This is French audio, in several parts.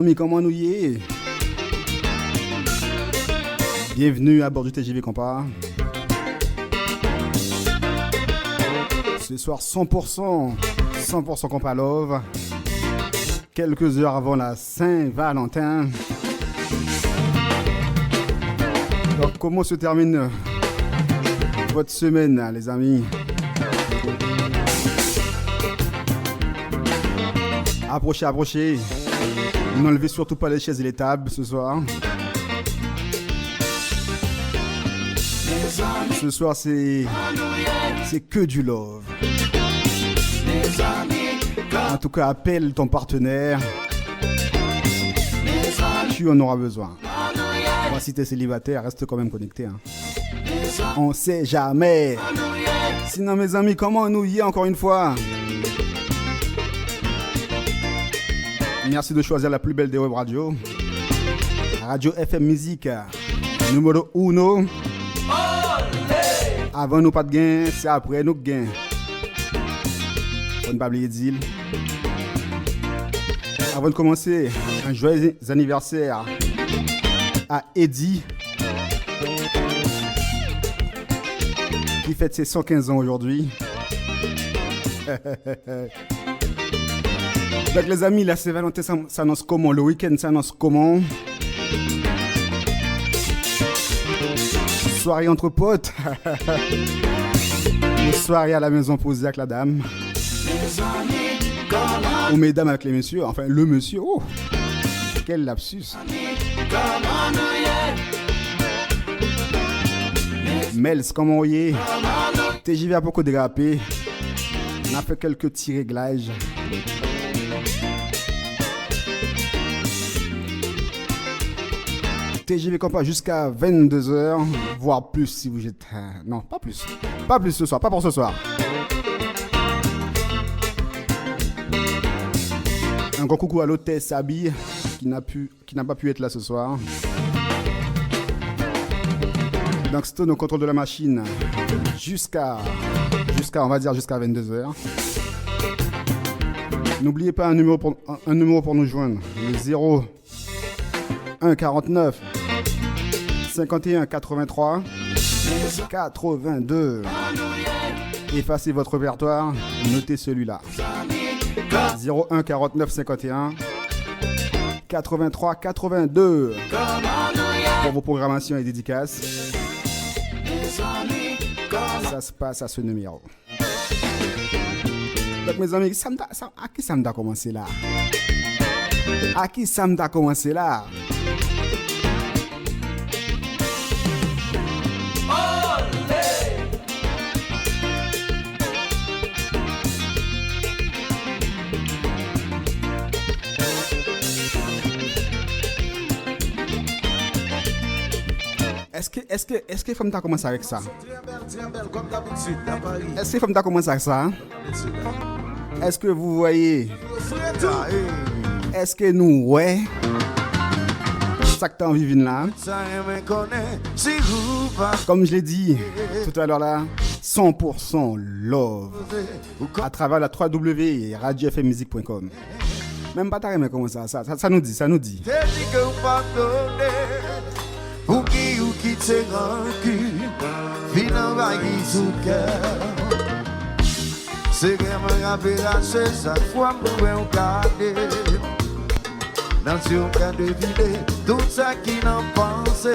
Mais comment nous y est? Bienvenue à bord du TGV Compas. Ce soir 100% Compas Love. Quelques heures avant la Saint-Valentin. Alors comment se termine votre semaine, les amis? Approchez. N'enlevez surtout pas les chaises et les tables ce soir. Ce soir, c'est que du love. En tout cas, appelle ton partenaire. Tu en auras besoin. Moi, si t'es célibataire, reste quand même connecté. Hein. On sait jamais. Sinon, mes amis, comment nous y est encore une fois? Merci de choisir la plus belle des web radios. Radio FM Musique, numéro 1. Avant nous pas de gain, c'est après nous gain. On ne pas oublier de dire. Avant de commencer, un joyeux anniversaire à Eddie, qui fête ses 115 ans aujourd'hui. Donc les amis, la Saint-Valentin s'annonce comment? Le week-end s'annonce comment? Soirée entre potes. Une soirée à la maison posée avec la dame. Ou mesdames avec les messieurs. Enfin, le monsieur. Oh, quel lapsus. Mels, comment on y est? TJV a beaucoup dérapé. On a fait quelques petits réglages. TGV Compas jusqu'à 22h, voire plus si vous êtes... non, pas plus. Pas plus ce soir, pas pour ce soir. Un gros coucou à l'hôtesse Abby qui n'a pas pu être là ce soir. Donc Stone au contrôle de la machine jusqu'à on va dire jusqu'à 22h. N'oubliez pas un numéro pour nous joindre, le 0 1 49 51 83 82. Effacez votre répertoire, notez celui-là. 01 49 51 83 82 pour vos programmations et dédicaces. Ça se passe à ce numéro. Donc mes amis, à qui ça me da commencé là? À qui ça me da commencé là? Est-ce que Femme t'a commencé avec ça? Est-ce que Femme t'a commencé avec ça? Est-ce que vous voyez? Est-ce que nous, ouais? Ça que t'as envie de venir là? Comme je l'ai dit tout à l'heure là, 100% love à travers la www.radiofmmusique.com. Même pas t'as comment ça nous dit. Ou qui te rancune, finan bagay sou cœur. C'est que me rappelle à chaque fois que on garde. Dans son cas de vide, tout ça qui n'en pense.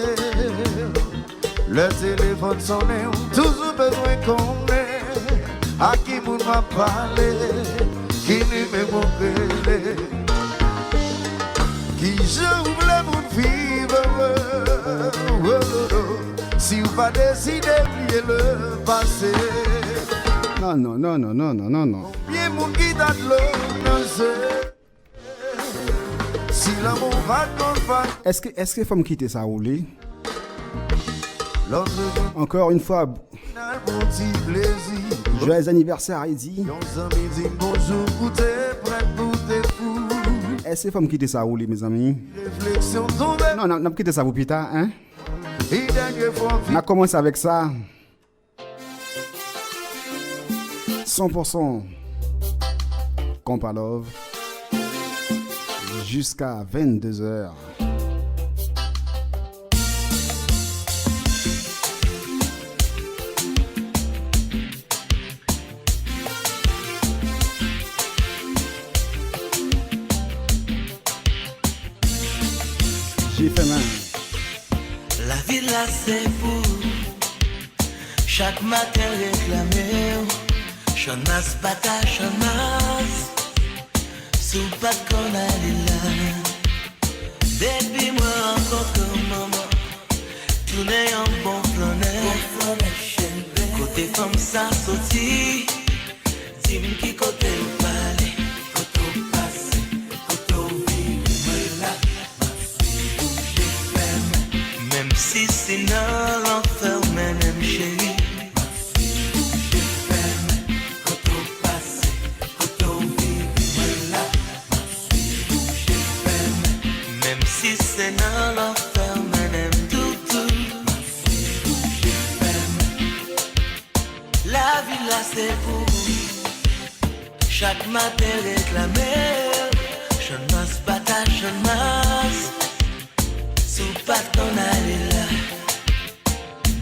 Le téléphone sonne, toujours besoin qu'on ait. À qui vous m'a parlé, qui ne me montre. Qui je voulais vous vivre. Si vous pas décidé d'oublier le passé. Non. Bien mon guide à l'eau, si l'amour va qu'on va. Est-ce que faut me quitter ça rouler? Encore une fois, joyeux anniversaire Eddie. Est-ce qu'il faut me quitter ça rouler, mes amis? Non, non, quitter ça pour plus tard, hein? On a commencé avec ça. 100% Compas Love. jusqu'à 22h. J'ai fait main. La vie là c'est pour chaque matin réclamer. Chanas bata chanas sous pas qu'on allait là. Depuis moi rencontre maman, tout n'est un bon flaneur. Côté femme ça sorti, dis-moi qui côté ou parler, côté ou passer, côté ou vivre là. Même si c'est dans l'enfer, même chérie. Même si c'est dans l'enfer, même tout. La vie là c'est pour chaque matin réclamer. Je n'ose pas ta chemise. Sous pas qu'on allait là.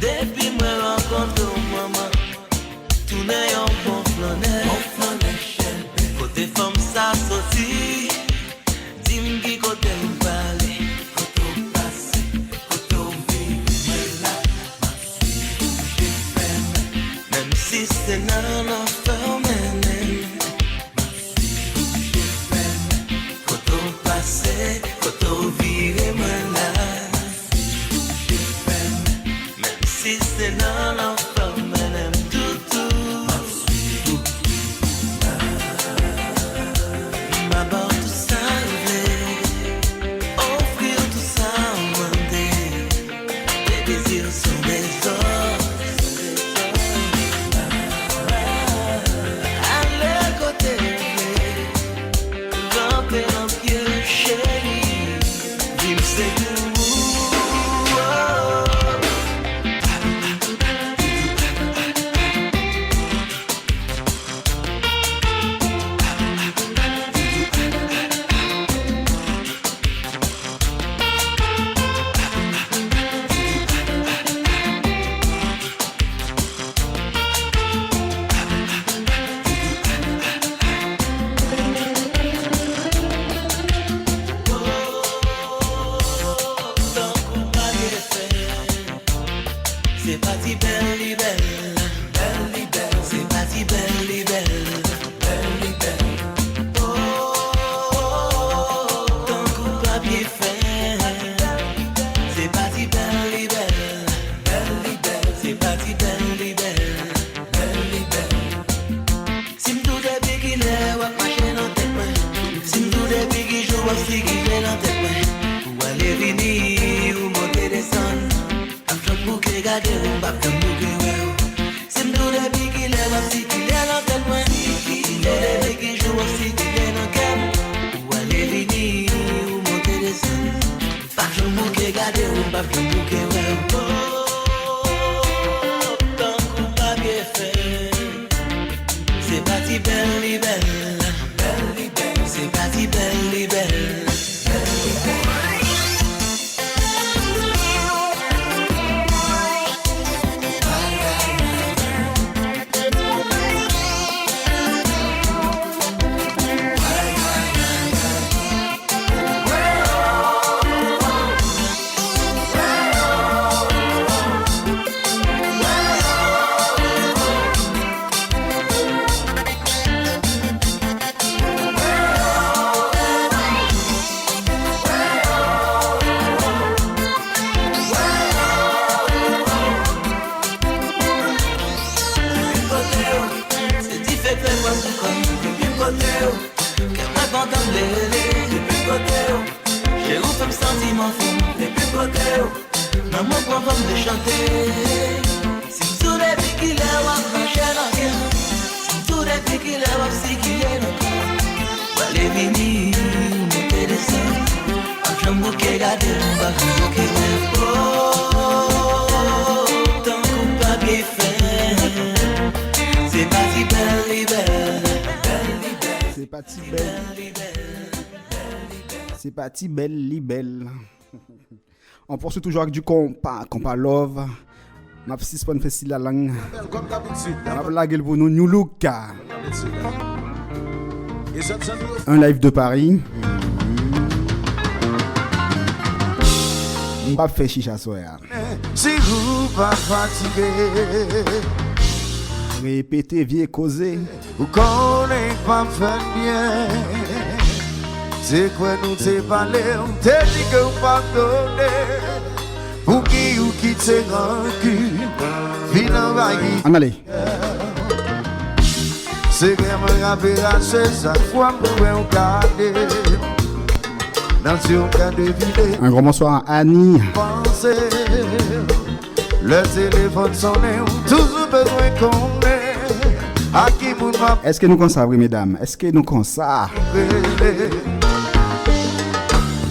Depuis moi rencontre maman, tout n'est en bon flaneur. Côté femme ça sorti, dis-moi qui côté nous parler, côté où passer, côté où vivre là. Même si c'est dans l'enfer, côté où passer, côté où vivre là. Si c'est dans l'enfer, madame toutou. M'abord tout ça, offrir tout ça, demander. Les désirs sont des ordres. Allez côté, camper en pied, chérie. Vivre c'est tout. C'est parti belle, c'est parti belle, oh, ton coup papier fait. C'est parti belle, c'est parti belle. Si m'dou depuis qu'il est, ou marcher dans tête main. Si m'dou depuis qu'il joue, ou si qu'il est dans tête main. Ou aller venir, ou monter descendre. Bouquet gardé ou pas de bouquet ouais. C'est m'dou depuis qu'il est si qu'il est dans tel point. Il est depuis qu'il joue si qu'il est dans quel. Ou aller venir ou monter descendre. Pas de bouquet gardé ou pas de bouquet ouais. Oh, tant qu'on pas bien fait. C'est parti belle, c'est parti belle. J'ai ouvert un sentiment fou, les plus côté. Maman prend comme de chanter. Si tout les pics qu'il est, ou à marcher dans le cœur. Si tout les pics qu'il est, ou à si qu'il est dans le cœur. Ou aller venir, monter des seins. En train de bouquet, garder mon bac, mon bouquet même. Oh, tant qu'on pas bien fait. C'est parti belle. C'est parti belle. C'est parti, belle, libelle. On poursuit toujours avec du compas love. Ma petite bonne festival la langue. Ma blague pour nous, New Look. Un live de Paris. On va faire chicha soya. Si vous pas fatigué, répétez, vieux causer. vous connaissez pas fait bien. C'est quoi nous t'es parlé, on t'a dit que vous pardonnez. Pour qui ou qui t'es rancune, viens envahir. En allez. C'est que me rappelle à chaque fois que vous regardez. Dans un cas de vidéo. Un grand bonsoir à Annie. Pensez, le téléphone sonne, toujours besoin qu'on ait. À qui vous m'a Est-ce que nous comme ça, oui, mesdames? Est-ce que nous comme ça?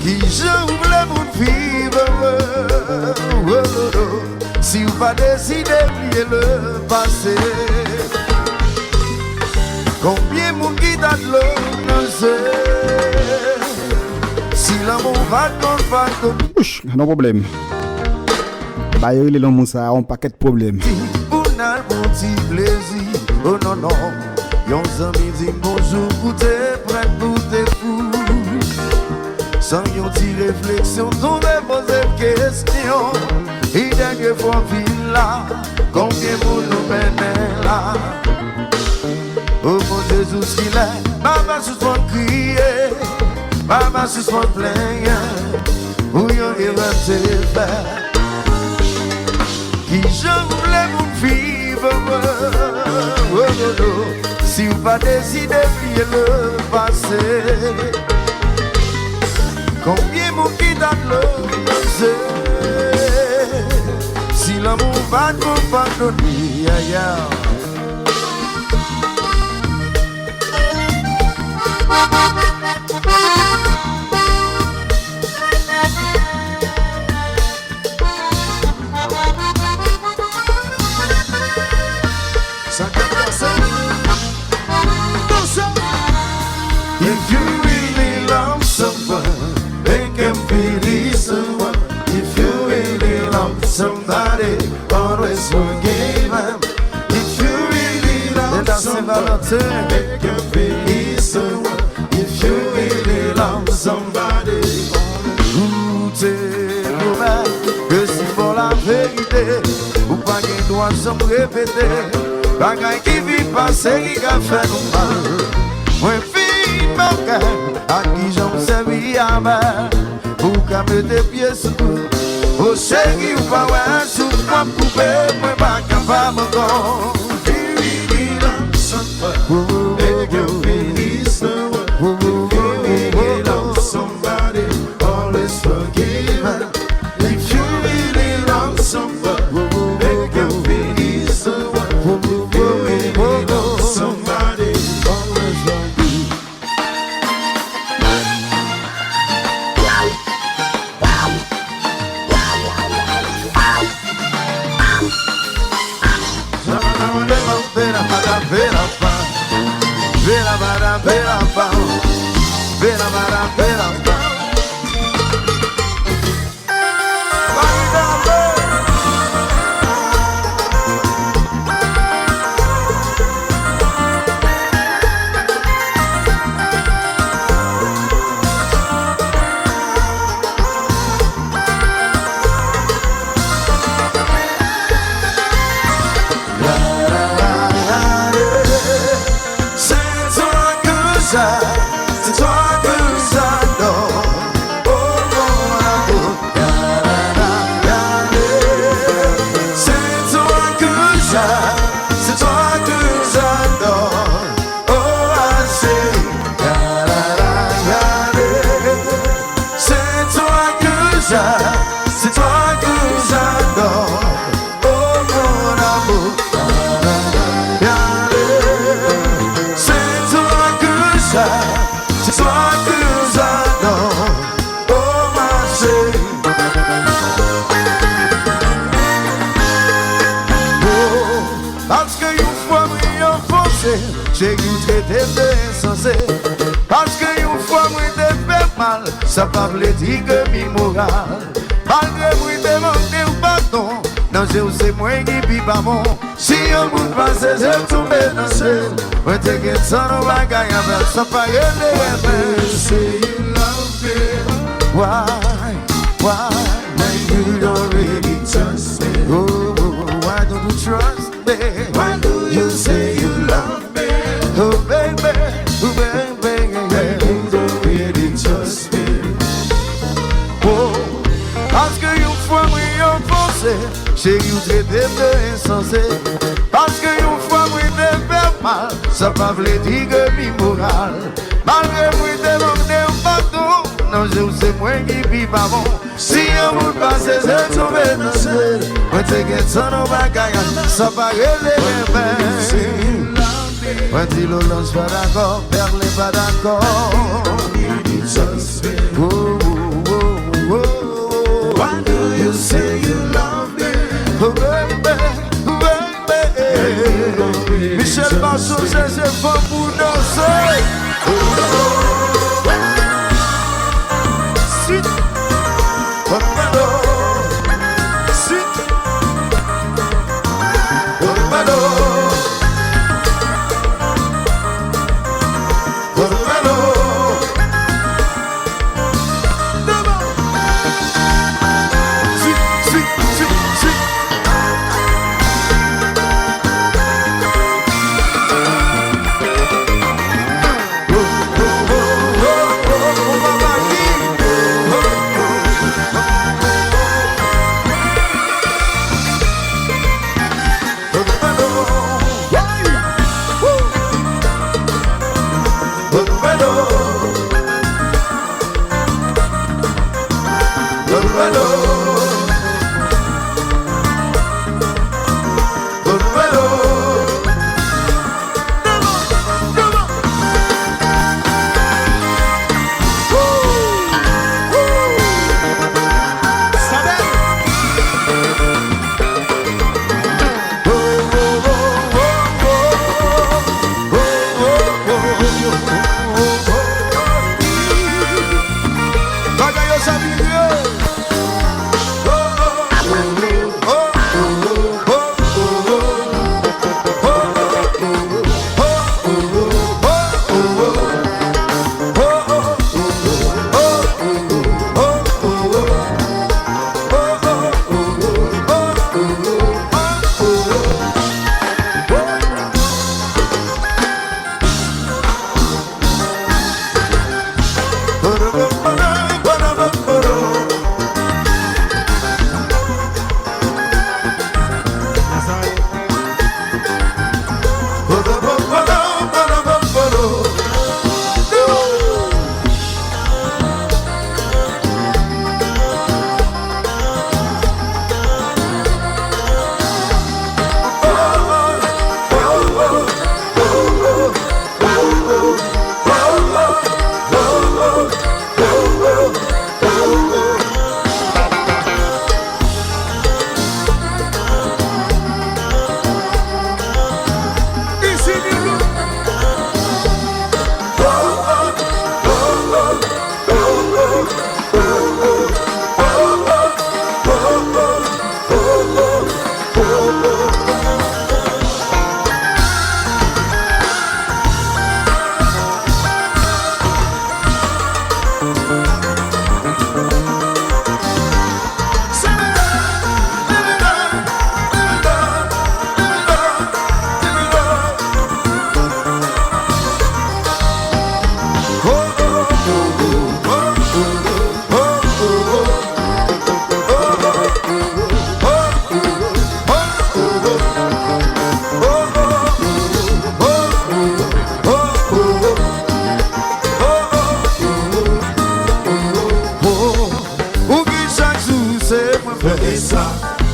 Qui je voulais vous vivre. Si vous pas décidé d'oublier le passé. Combien mon guide a de l'eau, ne sait. Si l'amour va comme Ouch, non problème. Bah, il y a l'amour, ça a un paquet de problèmes. on a mon petit plaisir. Oh non, non. Yon ami dit bonjour pour te prête pour te fou. Sans yon petit réflexion, on va poser question. Et dernière fois, ville là, combien vous nous menez là? Oh mon Jésus, qu'il est, maman, je suis crier. Maman, je suis plein. Où yon erreur t'es fait. Qui je voulais vous vivre. Oh, oh, oh. Si vous pas décidé de le passé. Combien mon qui donne le si l'amour va nous pardonner ailleurs. If you really love someone, they can be someone. If you really love somebody, always forgive them. If you really love someone, they can be someone. If you really love somebody, tout est mauvais, que si pour la vérité, ou pas qu'il doit se répéter, bagaille qui vit passer, qui a fait nous mal. Moi, fille, mon cœur, à qui j'en servis à mal, pour qu'à mettre des pieds sous tout. Oh, chérie, ou pas, ouais, sous moi, poupée, moi, pas capable encore. Somebody, always forgive. If you really love somebody, they can be someone. If you really love somebody, always forgive. C'est toi que j'adore. Oh mon amour, c'est toi que j'adore. C'est toi que j'adore. Oh ma chérie, c'est toi que j'adore. C'est toi que j'adore. Oh mon amour. C'est toi que j'adore, oh ma chérie. Oh, parce que une fois moi enfoncé, j'ai goûté des insensés. Parce que une fois moi des fait mal mal, ça pas veut dire que mi moral. Malgré moi demander ou pardon, non c'est moi qui vis pas bon. Si un bout passe, je tombe dans ce. When they get son of a guy, I'm so far say you love me. Why when you don't really trust me? Oh, why don't you trust me? Why do you say you love me? Oh baby, you don't really trust me. Oh, parce que une fois moi on pensait, j'ai eu traité de insensé. Parce que une fois moi de faire mal, ça pas veut dire que mi moral. Malgré moi demander un pardon, non je sais moi qui vis pas bon. Si on vous passe, je tombe dans ce. When they get son of a guy, ça pas relever. When tu le lances pas d'accord, perle pas d'accord. Oh, oh, oh, oh. Why do you say you love me? Oh baby, baby. Michel Marceau, c'est fort pour danser. Sit, sit,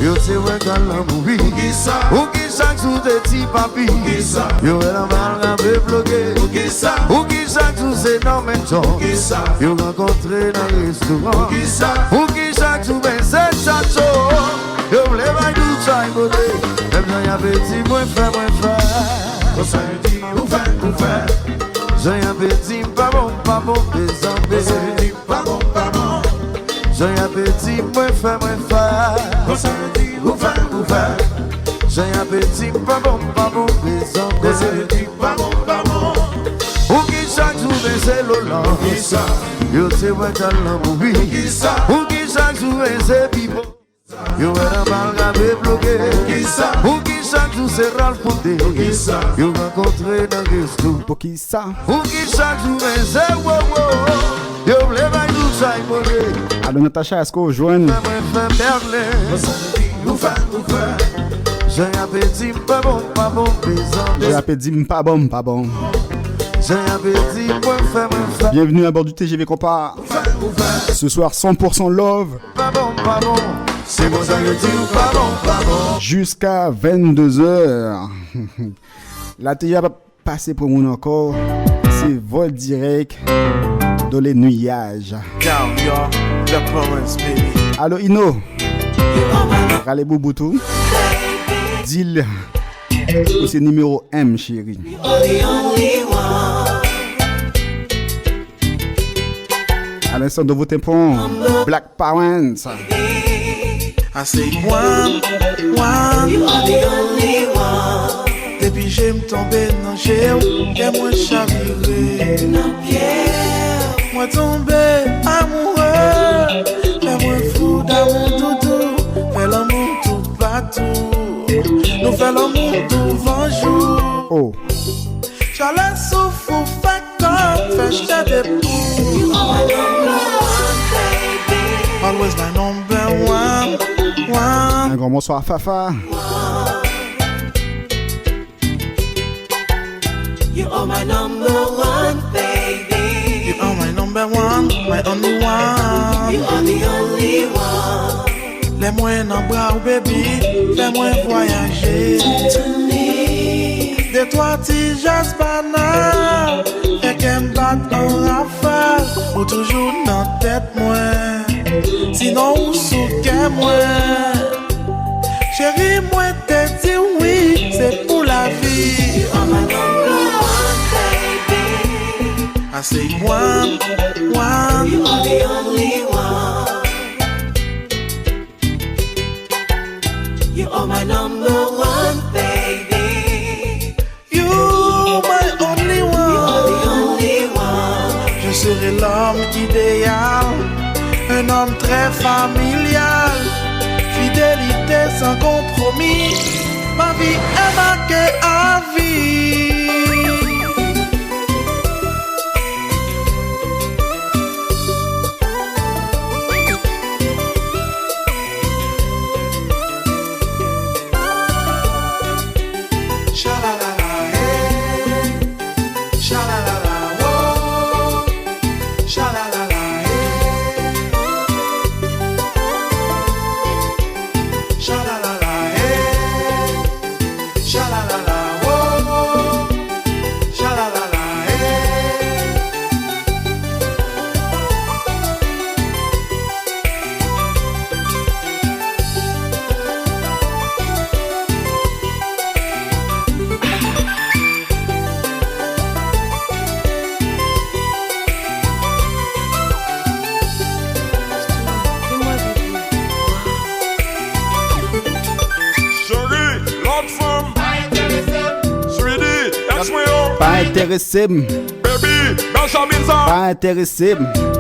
Yo se we kan la mouri Ou ki chak sou te ti papi Yo e la mal rabe bloke Ou ki chak sou se nan men chon Yo renkontre nan restaurant Ou ki chak sou ben se chacho Yo vle bay dou chay bote Mem jan ya peti mwen fè Kon sa yo di ou fè Jan ya peti mpa bon bezan be J'ai un petit moi fait moi faire. Quand ça veut dire ou faire. J'ai un petit pas bon, plaisant. Quand ça veut dire pas bon. Ou qui chaque jour c'est Lola. Yo te vois dans l'amour. Ou qui chaque jour c'est Bibo. Yo era malgré bloqué. Ou qui chaque jour c'est Ralph Poudé. Yo rencontré dans le resto. Pour qui ça? Ou qui chaque jour c'est wow. Yo vle bay tout ça y monnaie. Alors Natacha, est-ce qu'on joue? J'ai un petit pas bon, plaisant. J'ai appelé pas bon. J'ai un petit point fait. Bienvenue à bord du TGV Compas. Ce soir 100% love. Pas bon. C'est bon ça que dis pas bon. Jusqu'à 22h. La TGV va passer pour moi encore. C'est vol direct dans les nuages. Down, y'all. The Province, baby. Allô Ino. Rale Bouboutou. Deal. C'est numéro M, chérie. À l'instant de vos tempons, Black Parents. I say one. You are the only one. Depuis j'aime tomber dans j'ai et moi chaviré. Moi tomber amoureux, et moi fou d'amour doudou. Fais l'amour tout partout. Nous fait l'amour tout vent jour. Oh. J'allais souffrir, fait comme, fait jeter des poules. You are my number one, baby. Always my number one. Un grand bonsoir Fafa. You are my number one, baby. You are my number one, my only one. You are the only one. Laisse-moi dans bras, baby. Fais-moi voyager. De toi, tu jasses banal. Et qu'elle me batte en rafale. Ou toujours dans tête, moi. Sinon, ou sous qu'elle, moi. Chérie, moi, t'ai dit oui. C'est pour la vie. You are my number one, baby. I say one. You are the only one. You are my number one, baby. You my only one. You are the only one. Je serai l'homme idéal, un homme très familial, fidélité sans compromis. Ma vie est marquée à vie. Pas intéressé. Baby, Benjamin ça. Pas intéressé.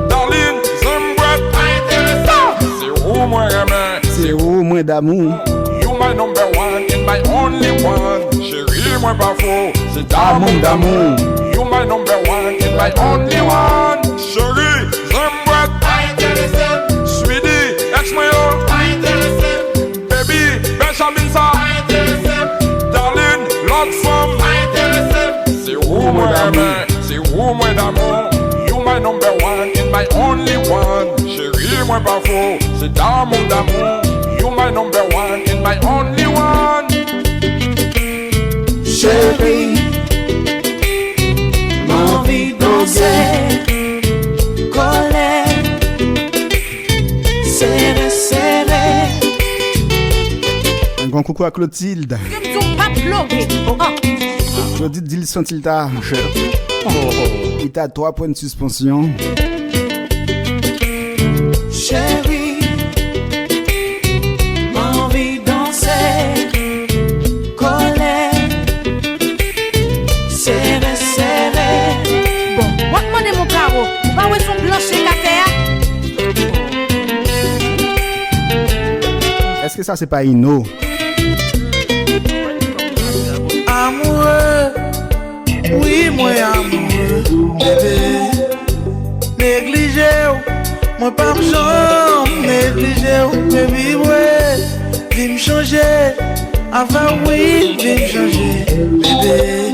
Darling, Zembret. Pas intéressé. C'est où moi aimer. C'est où moi d'amour. You my number one and my only one. Chérie, moi pas faux. C'est D'amour, d'amour. You my number one and my only one. Chérie, Zembret. Pas intéressé. Sweetie, ex-moi yo. Pas intéressé. Baby, Benjamin ça. Pas intéressé. Darling, l'autre femme. Pas intéressé. C'est où moi aimer. C'est où moi d'amour. You my number one and my only one. Chérie, moi pas faux. C'est d'amour, d'amour. You my number one and my only one. Chérie, m'envie de danser, coller, serré, serré. Un grand coucou à Clotilde. Clotilde, dis-le sent-il tard, mon cher. Il t'a 3 points de suspension. Chérie. Est-ce que ça c'est pas Ino? Amoureux, oui moi amoureux, bébé. Négligé, moi pas besoin négligé, baby ouais. Viens me changer, avant oui, viens me changer, bébé.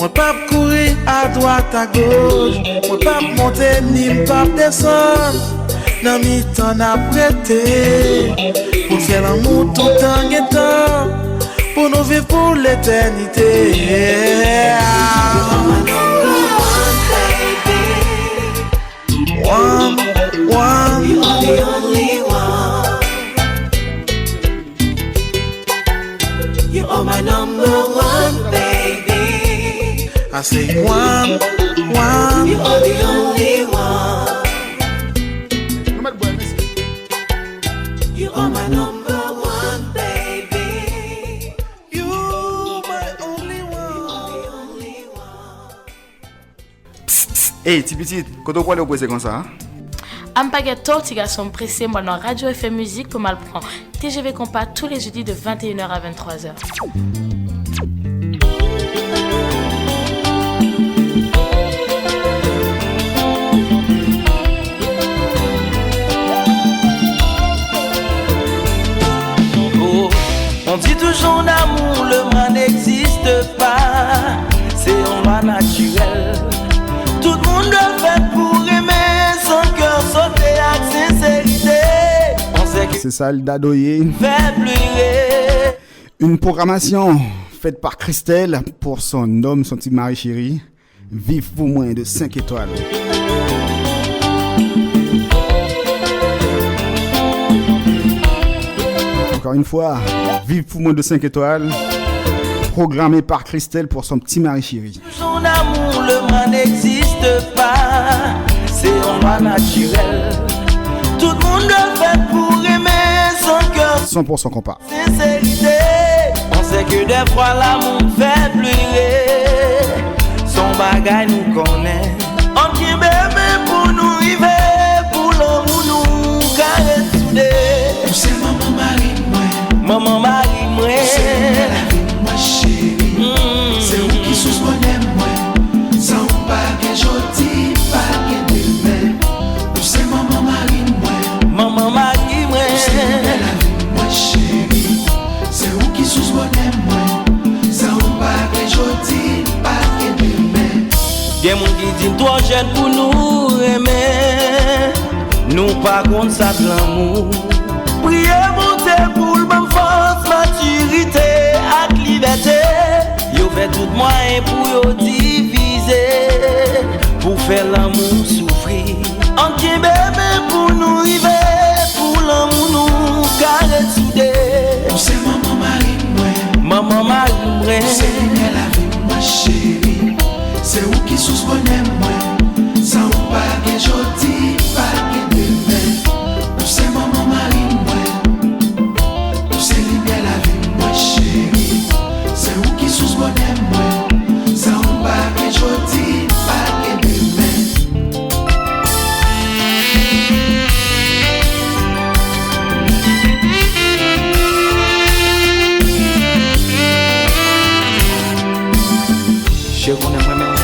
Moi pas courir à droite à gauche, moi pas monter ni pas descendre. Dans mi temps à prêter, pour faire l'amour tout en guettant, pour nous vivre pour l'éternité. One, you are the only one. You are my number one, baby. I say one, you are the only one. You are my number one, baby. You my only one. Hey, petit, quand on voit le c'est comme ça. Ampageto, petit garçon pressé, moi dans Radio FM Musique pour mal prendre. TGV Compas tous les jeudis de 21h à 23h. On dit toujours l'amour, le mal n'existe pas. C'est un loi naturel. Tout le monde le fait pour aimer, son cœur sauter avec sincérité. On sait que c'est ça le Dadoye. Fait pleurer. Une programmation faite par Christelle pour son homme, son petit mari chéri. Vive pour moins de 5 étoiles. Encore une fois, vive pour moins de 5 étoiles. Programmé par Christelle pour son petit mari chéri. Son amour, le mal n'existe pas. C'est un loi naturel. Tout le monde le fait pour aimer, son cœur 100% compas. Sincérité. On sait que des fois l'amour fait pleurer. Son bagage nous connaît. On qui bébé pour nous river, pour l'amour nous caresse soudé. C'est maman Marie moi. Maman Marie moi. C'est la vie moi chérie. C'est où qui sous bonnet moi. Sans bagage jodi, bagage de même. C'est maman Marie moi. Maman Marie moi. C'est la vie moi chérie. C'est où qui sous bonnet moi. Sans bagage jodi, bagage de même. Gen moun qui dit trop jeune pour nous aimer. Nous pas contre ça de l'amour. Priez monter pour le même force, maturité et liberté. Yo fait tout moyen pour yo diviser, pour faire l'amour souffrir. En qui bébé pour nous river, pour l'amour nous caresse soudé. C'est maman Marie moi. Maman Marie moi. C'est la vie moi chérie. C'est où qui sous bonnet moi. Sans bagage jodi, bagage de même. C'est maman Marie moi. C'est libère la vie moi chérie. C'est où qui sous bonnet moi. Sans bagage jodi, bagage de même. Je connais moi-même.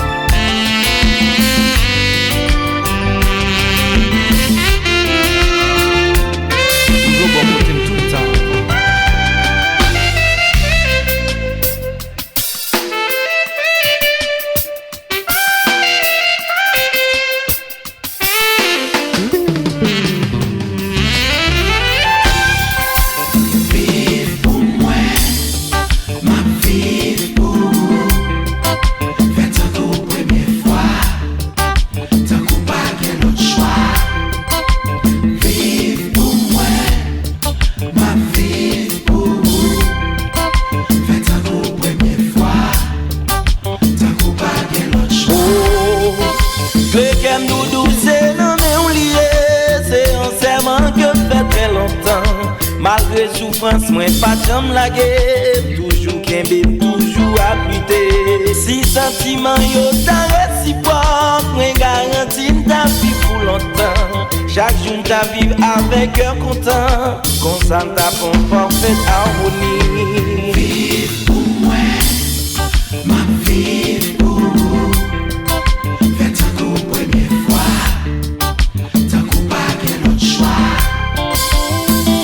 Malgré souffrance, moi pas de la guerre. Toujours qu'un bébé, toujours à pluter. Si sentiment yo t'arrête réciproque, moi garantis ta vie pour longtemps. Chaque jour ta vivre avec cœur content, comme ça ta pour parfaite harmonie. Vive pour moi, ma vie pour vous. Faites ça pour première fois, t'as coup pas quel autre choix.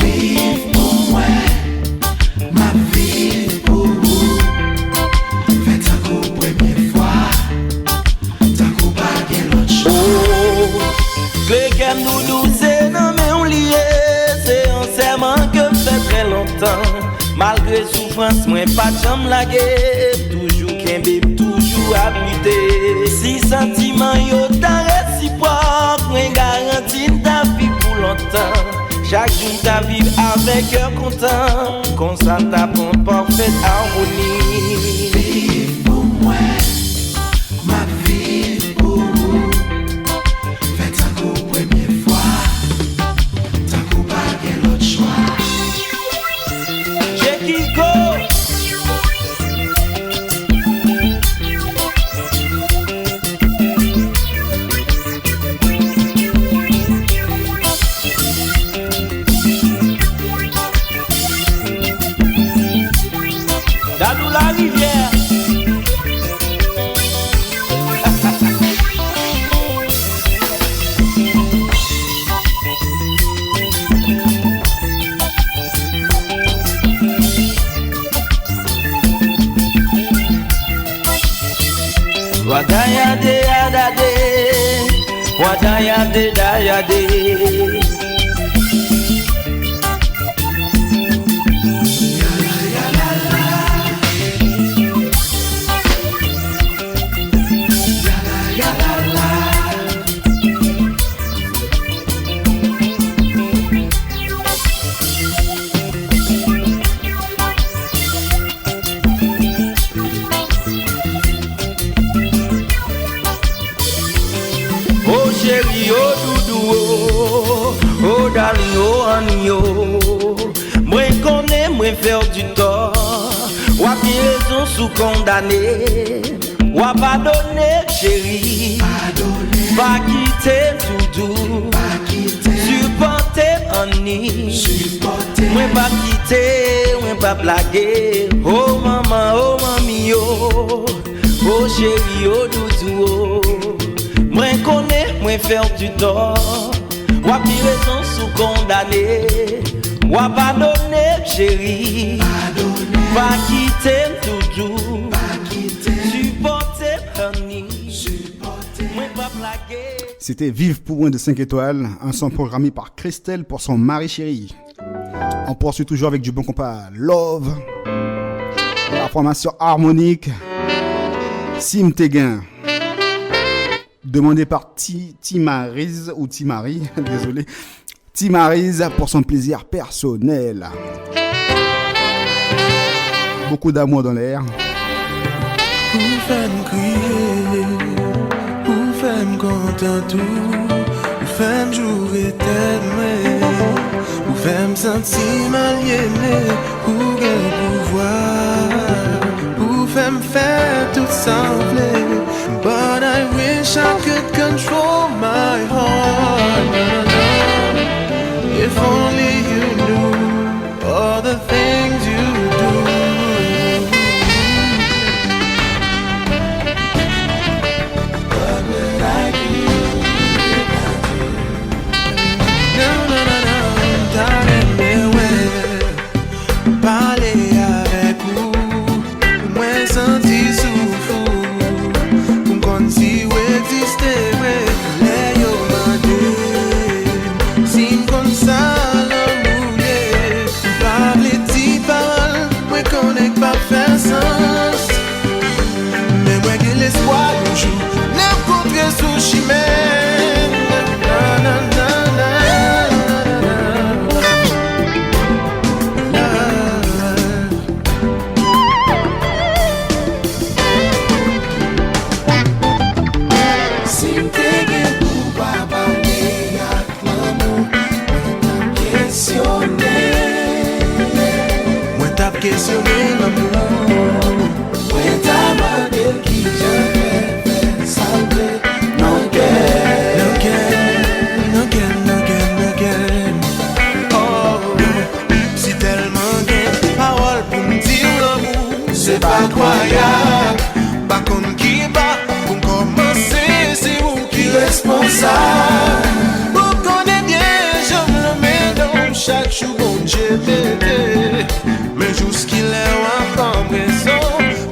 Vive pour moi, ma vie pour vous. Faites ça pour première fois, t'as coup pas quel autre choix. Le cœur nous douce, non mais on lié, c'est un serment que fait très longtemps. Malgré souffrance, moi pas de jambe laguer, toujours qu'un bébé, toujours à lutter. Si sentiment yo ta réciproque, moi garantis ta vie pour longtemps. Chaque jour ta vie avec cœur content, comme ça ta pour parfaite harmonie. Vive pour moi, ma vie pour vous. Faites ça pour première fois, t'as coup pas quel autre choix. J'ai qui go. Dadou la rivière. Wadayade adade, wadayade dayade. Oh chérie, oh doudou, oh darling, oh honey, oh. Moi connais, moi faire du tort. Ou a bien raison sous condamné. Ou a pardonné, chérie. Pas quitter doudou. Supporter honey. Moi pas quitter, moi pas blaguer. Oh maman, oh mami, oh. Oh chérie, oh doudou, oh. Moi connais, moi faire du tort. Ou a pire raison sous condamné. Ou a pardonné, chérie. Pas quitter toujours. Supporter, honey. Moi pas blaguer. C'était Vive pour moins de 5 étoiles, un son programmé par Christelle pour son mari chéri. On poursuit toujours avec du bon compas Love, la formation harmonique Sim Teguin, demandé par Timariz ou Timari, désolé, Timariz pour son plaisir personnel. Beaucoup d'amour dans l'air. Ou femme crier, ou femme content tout, ou femme jouer tellement, ou femme sentir m'aliéner, ou gain pouvoir, ou femme faire tout sembler. But I wish I could control my heart. If only you knew all the things you do. Sushi man, na na na na na. Sim Teguin pour papa et ak l'amour, Moi t'ap questionné l'amour. Moi t'as demandé qui j'avais fait ça. croyable. Pas qu'on qui bat, pour commencer, c'est vous qui responsable. Vous connaissez bien, j'aime le médon, chaque jour, bon Dieu, bébé. Mais jusqu'il est encore raison,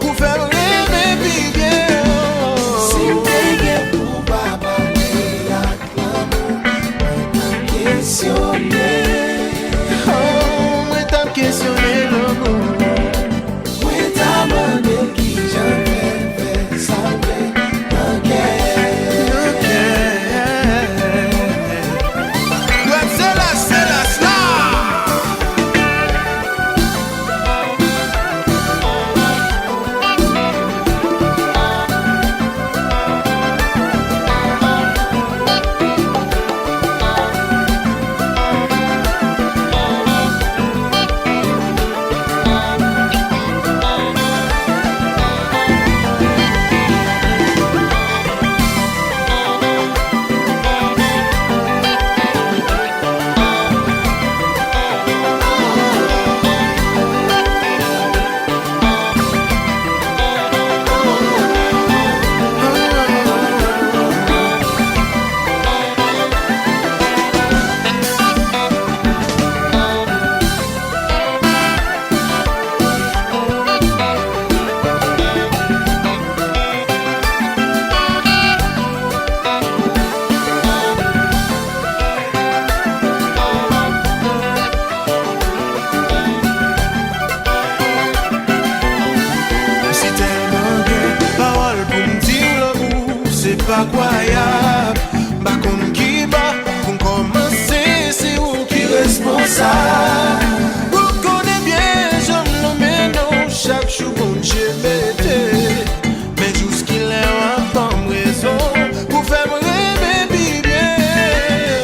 pour faire rêver, puis bien. Si t'es bien pour papa, les acclame, questionner. Oh, moi t'as questionné l'amour. Moi t'as demandé qui j'avais fait salver la guerre. Ouais, c'est la star. Pas croyable, bah qu'on qui bat, pour commencer, c'est vous qui responsable. Vous connaissez bien, j'aime le ménon, chaque jour, bon Dieu, bébé. Mais jusqu'il est en temps raison, pour faire rêver, puis bien.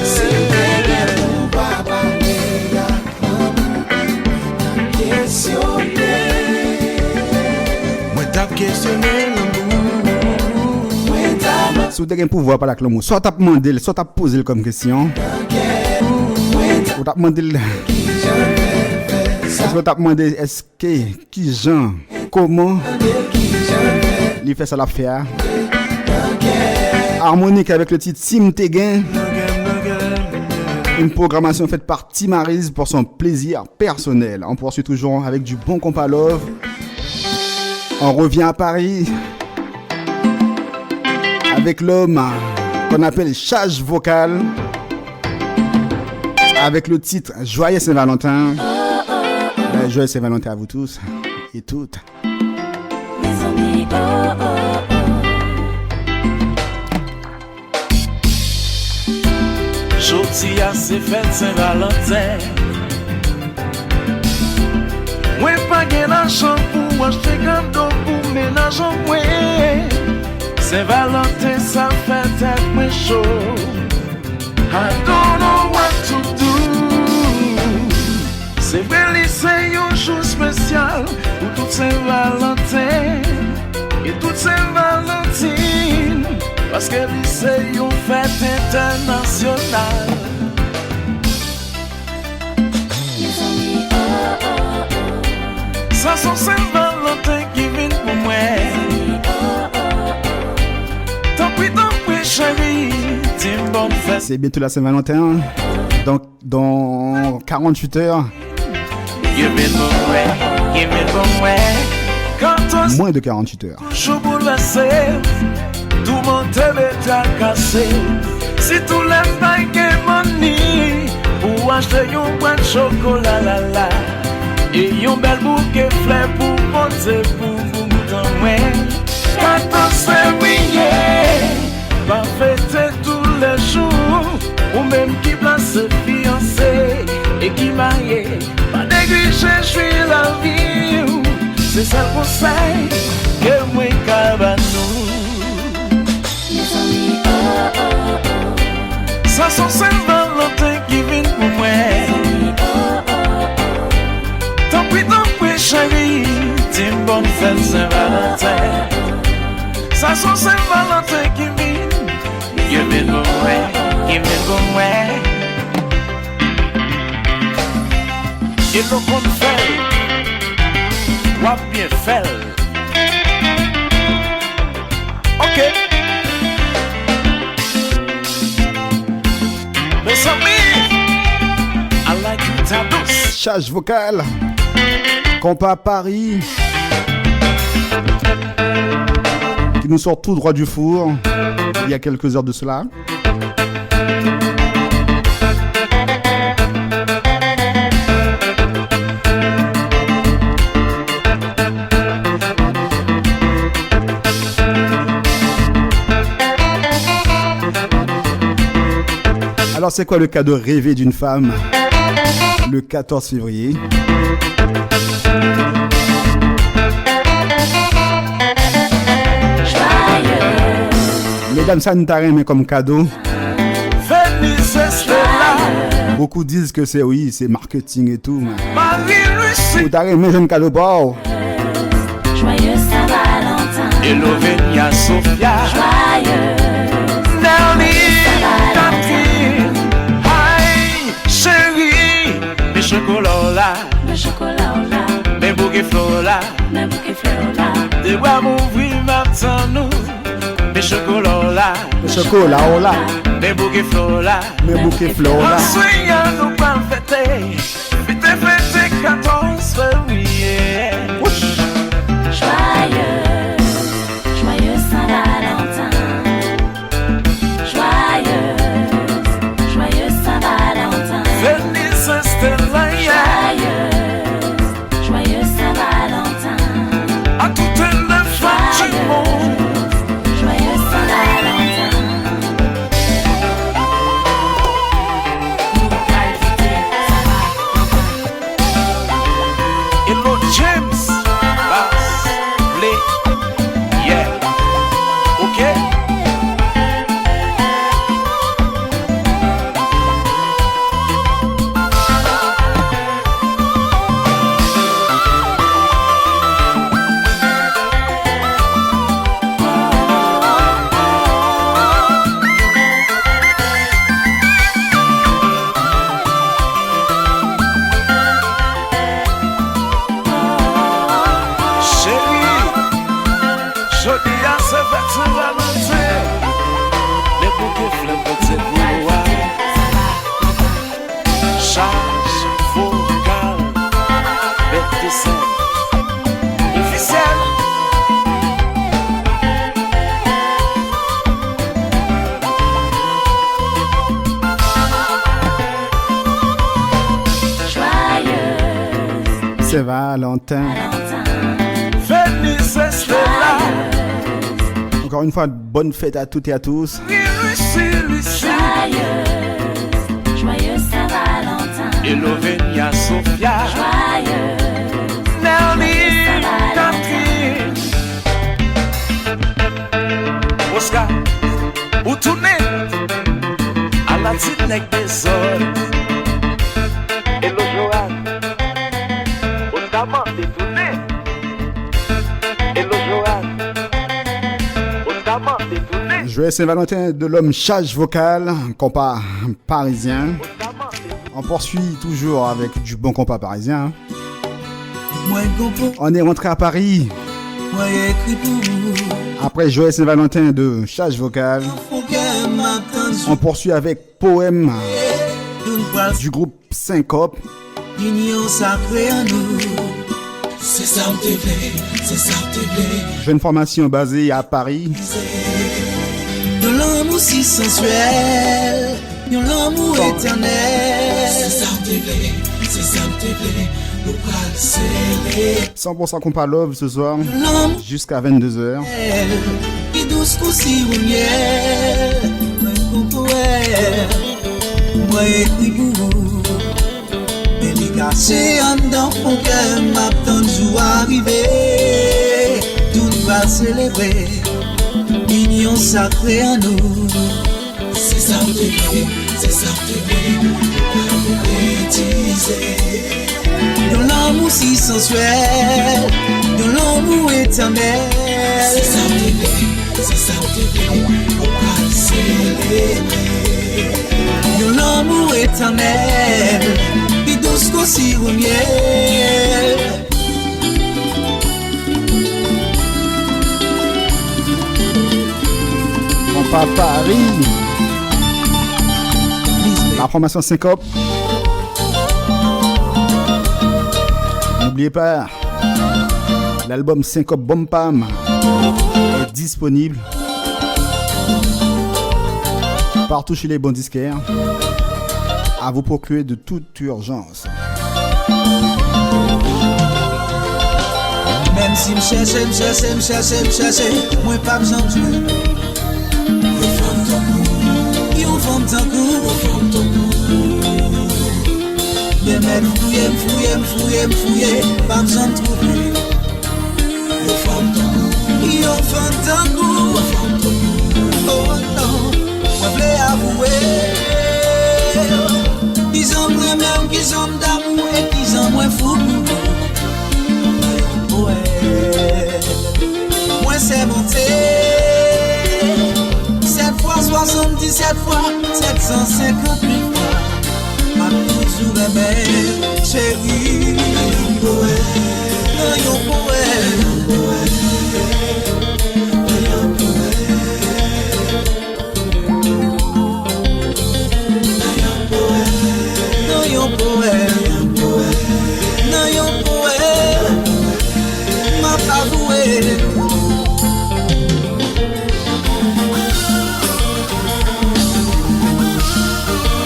Si t'es bien pour papa, les acclame, questionner. Moi t'as questionné l'amour. Si vous avez un pouvoir par la l'amour, soit t'as demandé, soit t'as posé comme question. Ou t'as demandé, soit t'as demandé, est-ce que, qui Jean, comment, il fait ça l'affaire. Harmonique avec le titre Sim Tegain. Une programmation faite par Timariz pour son plaisir personnel. On poursuit toujours avec du bon compas love. On revient à Paris avec l'homme qu'on appelle Charge Vocale, avec le titre Joyeux Saint-Valentin. Joyeux Saint-Valentin à vous tous et toutes. Jodi a se fête Saint-Valentin. Moi pas gen l'argent pour acheter cadeau pour ménage en moi. Saint-Valentin ça fait tête moi chaud. I don't know what to do. C'est vrai c'est un jour spécial pour tout Saint-Valentin et toute Saint-Valentine. Parce que c'est une fête internationale. Ça sont Saint-Valentin qui vient pour moi. Tant pis chérie, t'es une bonne fête. C'est bientôt la Saint-Valentin. Donc dans 48 heures. Moins de 48 heures. Toujours bouleversé, tout le monde te à casser. Si tout l'aime pas money, pour acheter un boîte de chocolat la la. Et un bel bouquet fleurs pour monter pour vous dans moi. 14 février, va fêter tous les jours. Ou même qui place fiancé et qui marié. Pas négliger, je suis la vie. C'est ça le conseil que moi cabanou. Ça sont Saint-Valentin qui vient pour moi. Tant pis chérie, t'es une bonne fête Saint-Valentin. Ça sont Saint-Valentin qui vient. You vient pour moi, qui vient pour moi. Et le qu'on fait, ou bien fait. Ok. Mes amis, I like you douce. Charge vocale. Compas Paris. Qui nous sort tout droit du four. Il y a quelques heures de cela. Alors c'est quoi le cadeau rêvé d'une femme le 14 février? Mesdames, ça nous t'a rien comme cadeau. Beaucoup disent que c'est oui, c'est marketing et tout. Vous t'a rien mais un cadeau pas. Joyeux Saint-Valentin. Et Lovenia Sophia. Joyeux chérie, mes chocolats là, le chocolat au là, mes bouquets fleurs là, mes bouquets fleurs là, de bois m'ouvrir maintenant nous, mes chocolats là, le chocolat au là, mes bouquets fleurs là, mes bouquets fleurs là. Soyons nous pas fêter, fêter 14 février. Joyeux, joyeux Saint-Valentin. Joyeux Saint-Valentin. À toutes les femmes du monde. Joyeux Saint-Valentin. Hello James Bass Play. Yeah. Ok. C'est Valentin. Encore une fois, bonne fête à toutes et à tous. Joyeux Saint-Valentin. Et Lovenia Sophia. Joyeux Catherine. Oscar, où tourner à la petite nec des autres. Et le Joanne. Oscar m'a détourné. Et le Joanne. Oscar m'a détourné. Joyeux Saint-Valentin de l'homme Charge vocale, compas parisien. On poursuit toujours avec du bon compas parisien. On est rentré à Paris. Après Joyeux Saint-Valentin de Charge vocale, on poursuit avec Poème du groupe Syncope. Union sacrée en nous. C'est ça me plaît, c'est ça me plaît. Jeune formation basée à Paris. De l'amour si sensuel, de l'amour éternel. C'est ça me plaît, c'est ça me plaît. Nous pas serrer. 100% compas love ce soir jusqu'à 22h. Et douce coussi ou miel. Moi écrit pour vous. Délicacé en dans mon cœur, m'attend jour arrivé. Tout va célébrer. Union sacrée en nous. C'est ça me plaît, c'est ça me plaît. Bêtiser. De l'amour si sensuel, de l'amour éternel. C'est ça me plaît, c'est ça me plaît. On va célébrer. De l'amour éternel, et douce qu'aussi au miel. Papa Paris. La formation Syncope. N'oubliez pas, l'album Syncope Bompam est disponible partout chez les bons disquaires. À vous procurer de toute urgence. Même si m'cherche, moi pas besoin de jouer. Yo femme tant coup. Bien m'aide fouiller, pas besoin de trouver. Yo femme tant coup. Oh non, moi voulais avouer. Ils ont moins même qu'ils ont d'amour et qu'ils ont moins fou. Ouais, moi c'est monté 7 fois 77 fois 750 000 fois. M'a toujours aimé, chérie. Yon poète.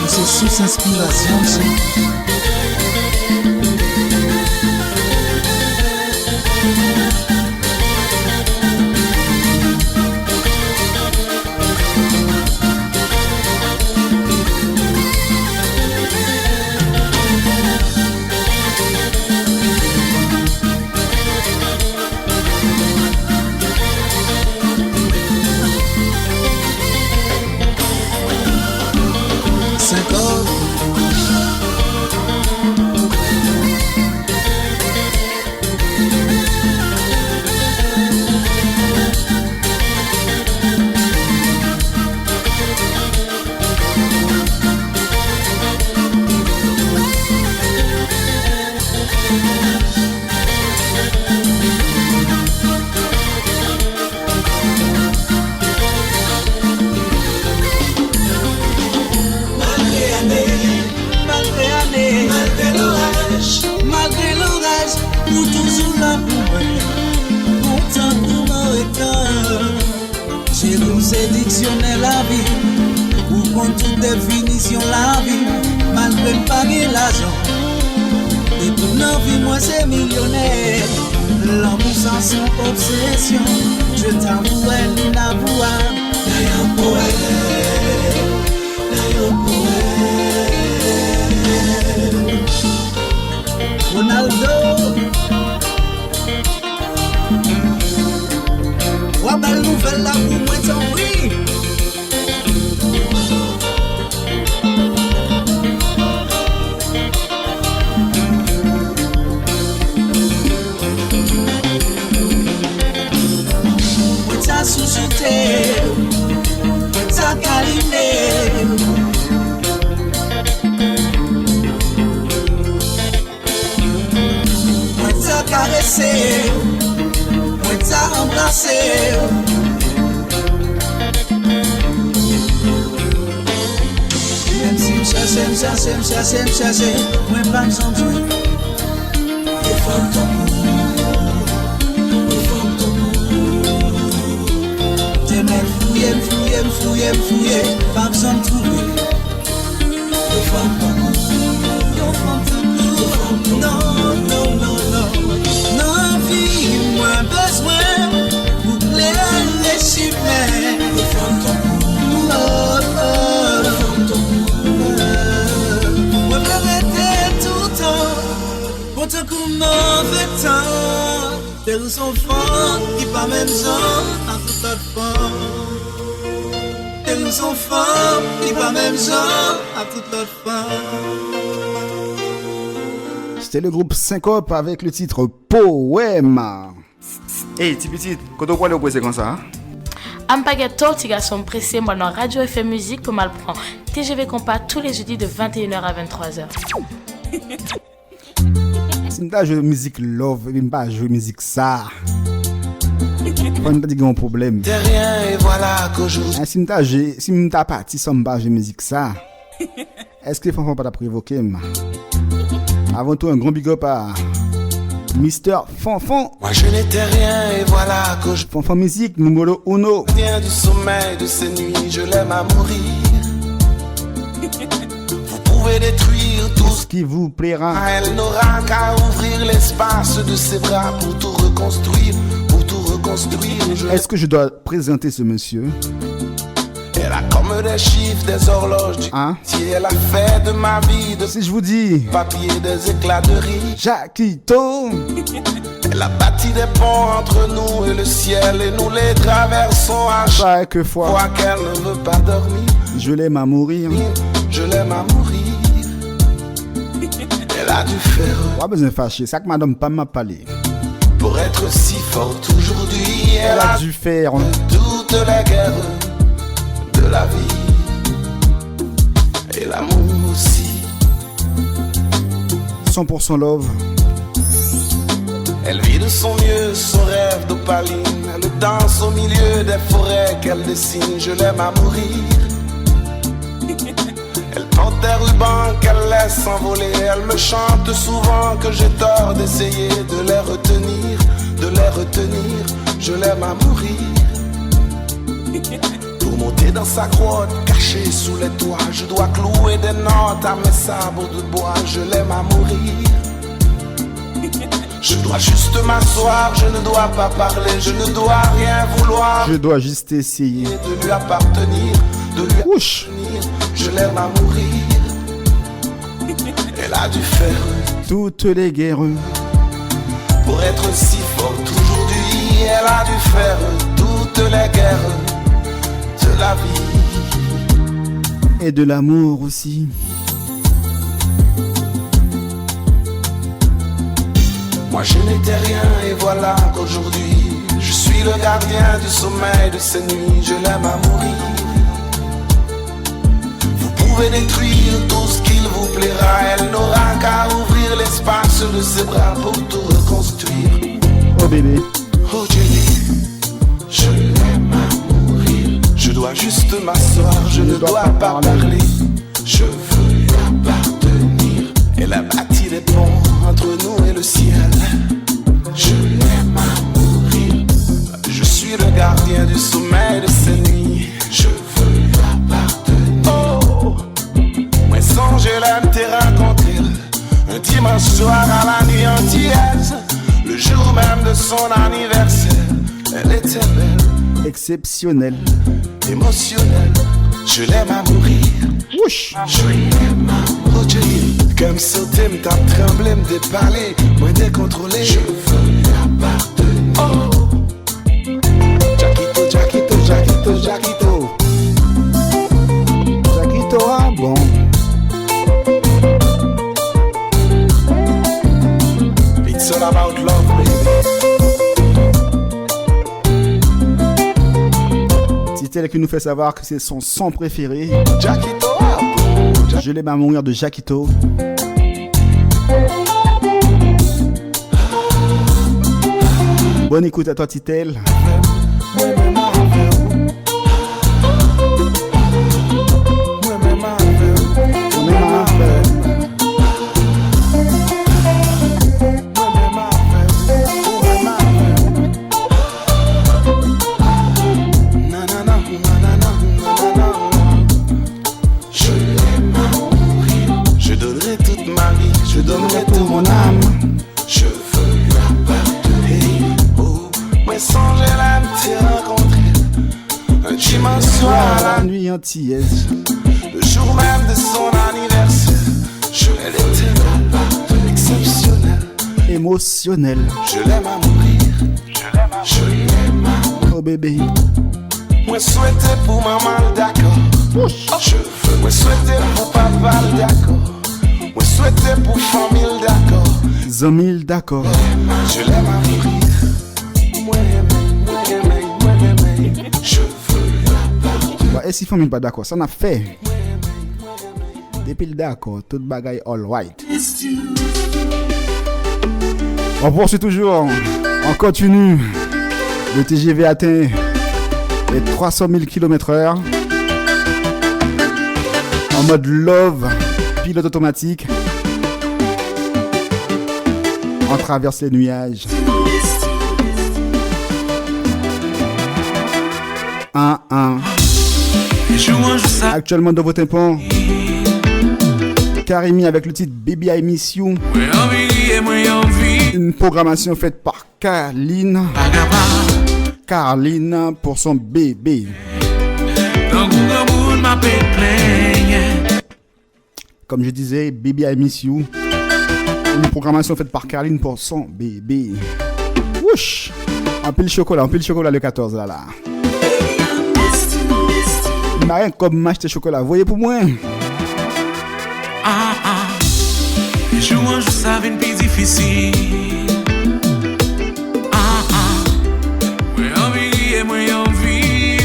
C'est sous inspiration, C'était le groupe Syncope avec le titre Poème. Hey, petit, quand on voit le poser comme ça. Ampageto, petit garçon pressé, moi dans Radio FM Musique pour mal prendre. TGV Compas tous les jeudis de 21h à 23h. Si je joue musique love, je ne joue musique ça. on t'a dit qu'il y a un problème. T'es rien et voilà qu'aujourd'hui. Si m'ta parti samba j'ai musique ça. Est-ce que les enfants pas t'a provoqué? Avant tout un grand big up à Mister Fanfan. Moi je n'étais rien et voilà qu'aujourd'hui. Fanfan musique numéro 1. Viens du sommeil de ces nuits, je l'aime à mourir. Vous pouvez détruire tout ce qui vous plaira. Elle n'aura qu'à ouvrir l'espace de ses bras pour tout reconstruire, Est-ce que je dois présenter ce monsieur? Elle a comme des chiffres, des horloges du Si elle a fait de ma vie si je vous dis papier, des éclats de rire. Jackito. Elle a bâti des ponts entre nous et le ciel et nous les traversons à chaque fois qu'elle ne veut pas dormir. Je l'aime à mourir. Je l'aime à mourir. Elle a dû faire. Pas besoin de fâcher, ça que madame pas m'a parlé. Pour être si forte aujourd'hui, elle a dû faire toutes les guerres de la vie et l'amour aussi. 100% love. Elle vit de son mieux son rêve d'opaline. Elle danse au milieu des forêts qu'elle dessine. Je l'aime à mourir. Elle porte des rubans qu'elle laisse s'envoler. Elle me chante souvent que j'ai tort d'essayer de les retenir, Je l'aime à mourir. Pour monter dans sa grotte cachée sous les toits, je dois clouer des notes à mes sabots de bois. Je l'aime à mourir. Je dois juste m'asseoir, je ne dois pas parler, je ne dois rien vouloir. Je dois juste essayer de lui appartenir, Je l'aime à mourir. Elle a dû faire toutes les guerres pour être si forte aujourd'hui. Elle a dû faire toutes les guerres de la vie et de l'amour aussi. Moi je n'étais rien et voilà qu'aujourd'hui je suis le gardien du sommeil de ces nuits. Je l'aime à mourir. Vous pouvez détruire tout ce qu'il vous plaira. Elle n'aura qu'à ouvrir l'espace de ses bras pour tout reconstruire. Oh bébé. Oh Jenny, je l'aime à mourir. Je dois juste m'asseoir, je ne dois pas parler. Je veux lui appartenir. Elle a bâti des ponts entre nous et le ciel. Je l'aime à mourir. Je suis le gardien du sommeil de ces nuits. Je veux lui appartenir. Oh, moi sans je l'aime te rencontrer. Un dimanche soir à la nuit antillaise. Le jour même de son anniversaire. Elle était belle, exceptionnelle, émotionnelle. Je l'aime à mourir. Je l'aime à mourir. Comme sauter, me tape, trembler, me déparler, moins décontrôlé. Je veux lui appartenir. Oh, Jackito, Jackito, Jackito, Jackito. Jackito, ah bon. It's all about love, baby. C'est elle qui nous fait savoir que c'est son son préféré. Jackito, Je l'aime à mourir de Jackito. Bonne écoute à toi, Titel. Je donnerai toute mon âme. Je veux lui appartenir. Oh, moi sans je l'aime te rencontrer. Un dimanche soir à la nuit antillaise. Le jour même de son anniversaire. Elle était belle, exceptionnelle, émotionnelle. Je l'aime à mourir. Je l'aime à mourir. Oh bébé. Moi souhaiter pour maman d'accord. Je veux. Moi souhaiter pour papa d'accord. Moi souhaiter pour famille d'accord. 100 000 d'accord. Je l'aime à mourir. Je veux bah, et si famille pas d'accord, ça n'a fait. Depuis le d'accord, tout bagaille all right. On poursuit toujours. On continue Le TGV atteint les 300 000 km/h. En mode love, pilote automatique. On traverse les nuages. 1-1. Actuellement dans vos tympans, Karimi avec le titre Baby I Miss You. Une programmation faite par Carline pour son bébé. Comme je disais, Baby I Miss You. Une programmation faite par Carline pour son bébé. Wouch! Un peu le chocolat le 14 là. Il m'a rien comme m'acheter chocolat. Voyez pour moi. Les jours un jour ça vient plus difficile. Moi envie et moi envie.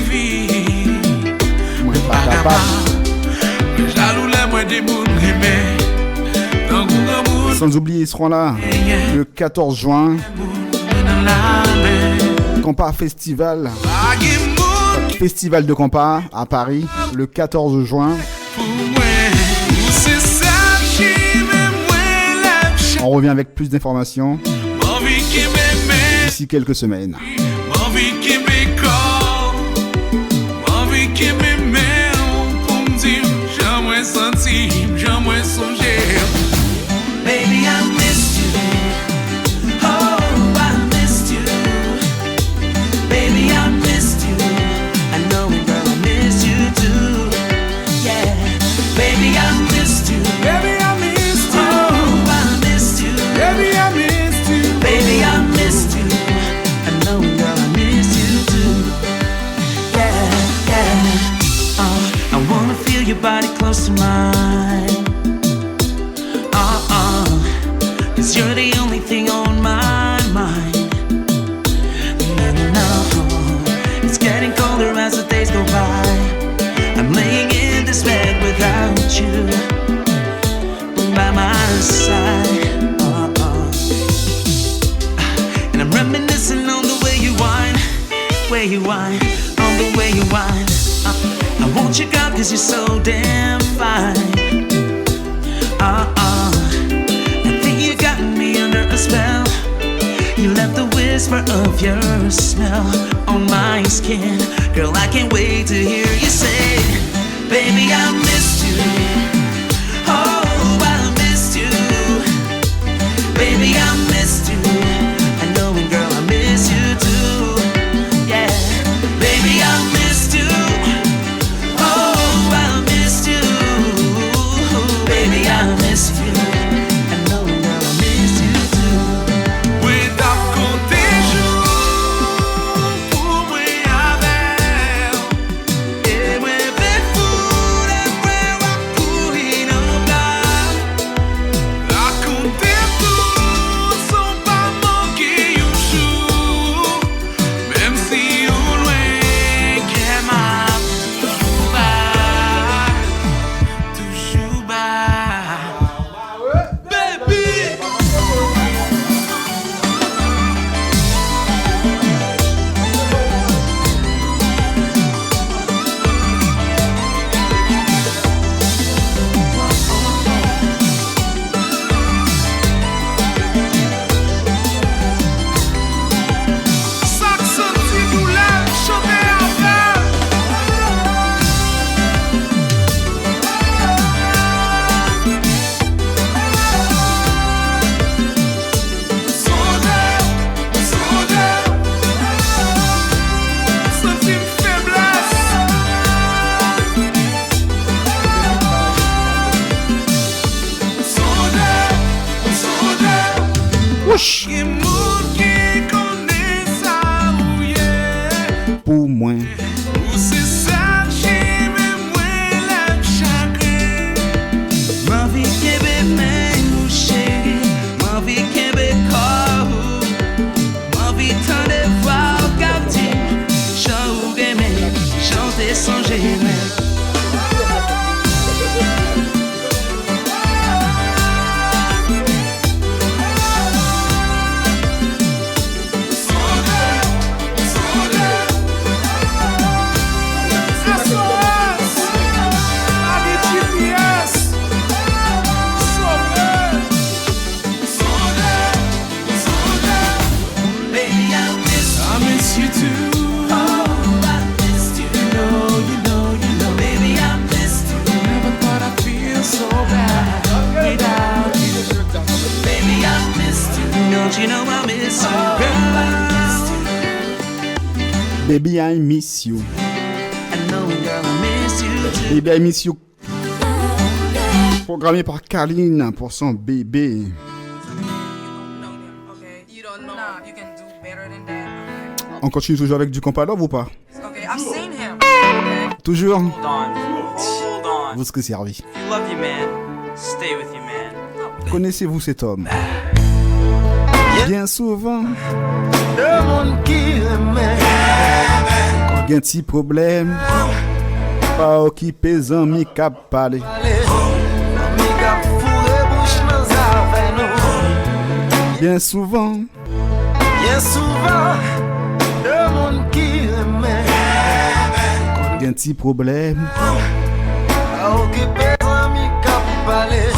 Moi pas capable. Mais jaloux là moi des moun remè. Sans oublier, ils seront là le 14 juin. Compas Festival. Festival de Compas à Paris le 14 juin. On revient avec plus d'informations d'ici quelques semaines. Baby, I missed you. Oh, I missed you. Baby, I missed you. I know it, girl, I missed you too. Yeah. Baby, I missed you. Baby, I missed you. Oh, I missed you. Baby, I missed you. Baby, I missed you. I know it, girl, I missed you too. Yeah, yeah. I wanna feel your body close to mine. Cause you're the only thing on my mind. No, it's getting colder as the days go by. I'm laying in this bed without you by my side. And I'm reminiscing on the way you whine, on the way you whine. I want you, girl, cause you're so damn fine. You got me under a spell. You left the whisper of your smell on my skin. Girl, I can't wait to hear you say, baby, I missed you. Oh, I missed you. Baby, I missed you. I know it, girl, I miss you too. Yeah, baby, I missed you. Oh, I missed you. Baby, I miss you. Pour moi. Don't you know I miss you, girl? Baby, I miss you. I know, girl, I miss you too. Baby, I miss you. Programmé par Kaline pour son bébé. On continue toujours avec du compas love ou pas? Okay, I've seen him. Toujours. Hold on. Vous serez servi. If you love your man, stay with your man. Connaissez-vous cet homme? Bien souvent, Le monde qui aimait. quand il y a un petit problème, pas occupé, amis cap parler. Bien souvent, le monde qui aimait. quand il y a un petit problème, A occupé amis cap parler.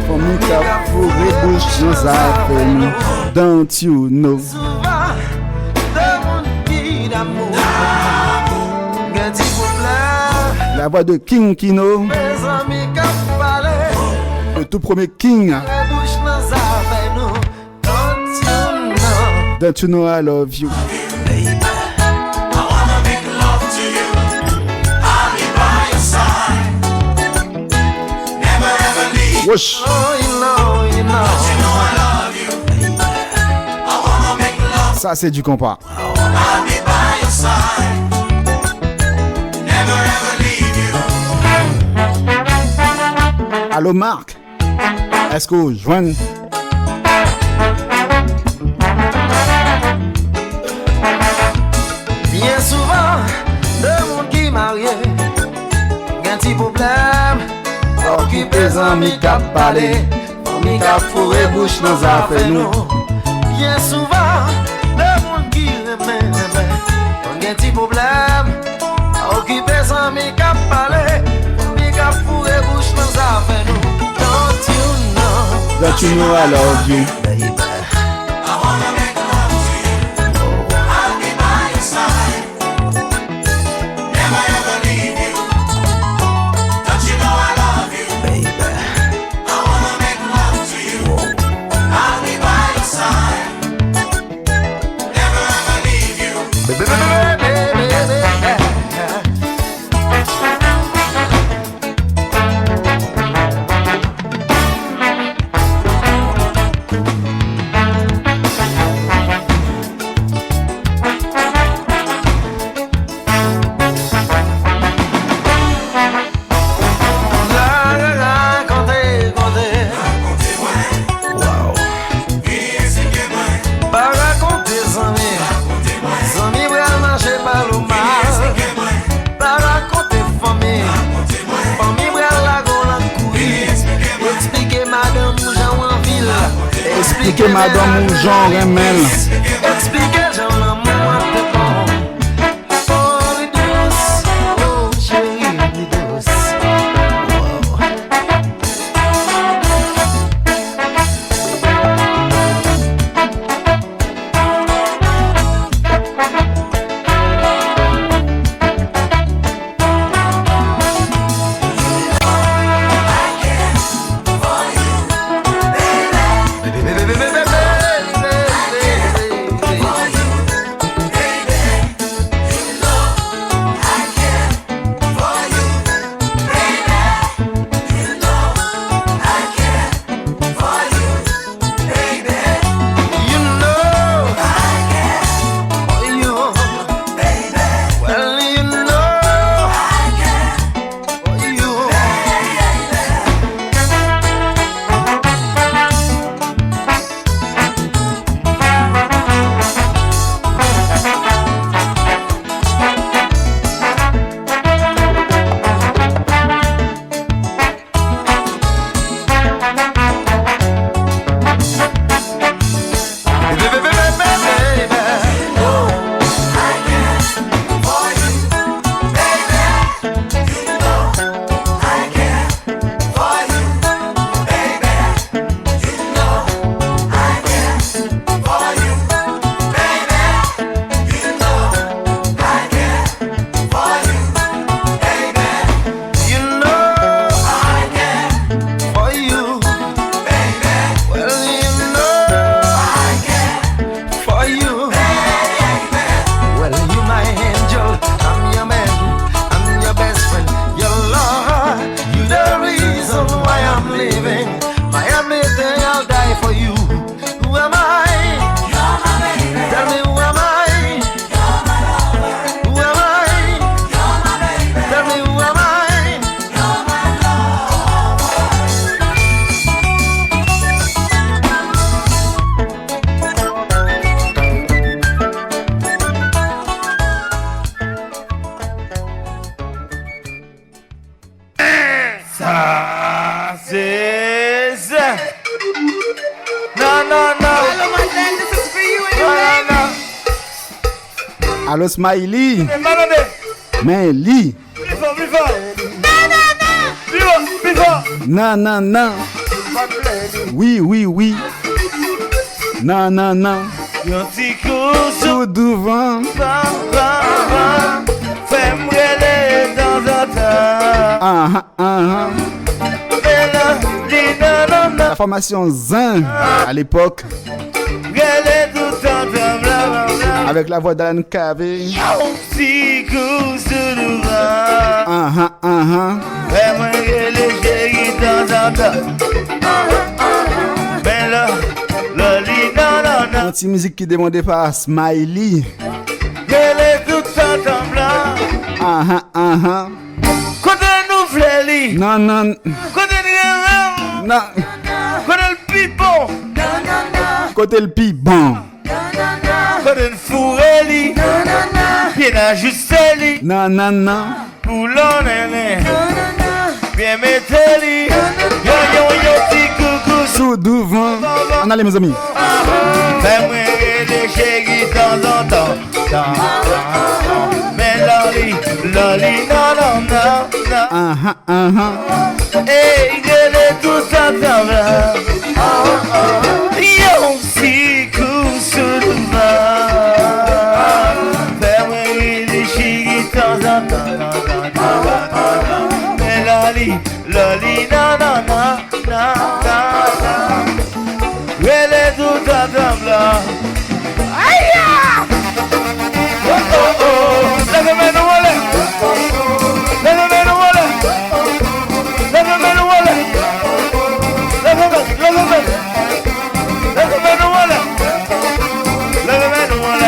pour me cap fourrer bouche dans affaires nous. Don't you know? Souvent, le monde qui d'amour. Un petit problème. La voix de King Kino, Mes amis cap parler. le tout premier King. Bouche dans affaires nous. Don't you know? Don't you know I love you? Whoosh. Ça c'est du compas. Allô Marc, est-ce que vous joignez? Bien souvent, le monde qui marié, un petit problème. Occupé les amis qui parlé, amis qui fourré bouche dans affaires nous. Bien souvent, le monde qui aimait, un petit problème. Occupé les amis qui parlé, amis qui fourré bouche dans affaires nous. Don't you know? Don't you know I love you? Expliquez madame ou genre remel. Expliquez j'en l'amour de bon. Oh, les douces, oh chérie, les douces. Hello, my friend, this is for you and your baby. Allo Smiley. Melody. Mais Lee. Plus fort. Plus fort. Non, non, non. Oui, oui, oui. Non, non, non. Yon ti kou Tout devant. Fais-moi aller dans un temps. Ah, ah, ah. Mélodie, non, non, La formation Zin à l'époque. Gale tout temps, blablabla. Avec la voix d'Alan Cavé. Yon ti kou sous le vent. Ah, ah, ah, ah. Fais-moi aller chérie dans un temps. Mélodie, non, non, non. Un petit musique qui demandait par Smiley. Gale tout temps, blanc. Ah, ah, ah, ah. Côté nous fléli. Non, non, Côté nous non. Côté le pipon. Côté le pi, bon. Côté le fourreli. Bien ajusté li. Non, non, non. Poulon néné. Bien mettez-li. Yo yo yo petit coucou. Tout devant. On allez, mes amis. Fais-moi les chéris de temps en temps. Mais loli, loli, non, non, non, non. Ah, ah, ah, ah. Hey, gueule tout ça, ça va. Yo, si coup sous le vent. Fais-moi les chéris de temps en temps. Mais loli, loli, non, non, non, non, non. Gueule tout ça, ça va. Aïe! Oh, oh, oh. Let me know what Let me know what Let me know what Let me know what Let me know what Let me know what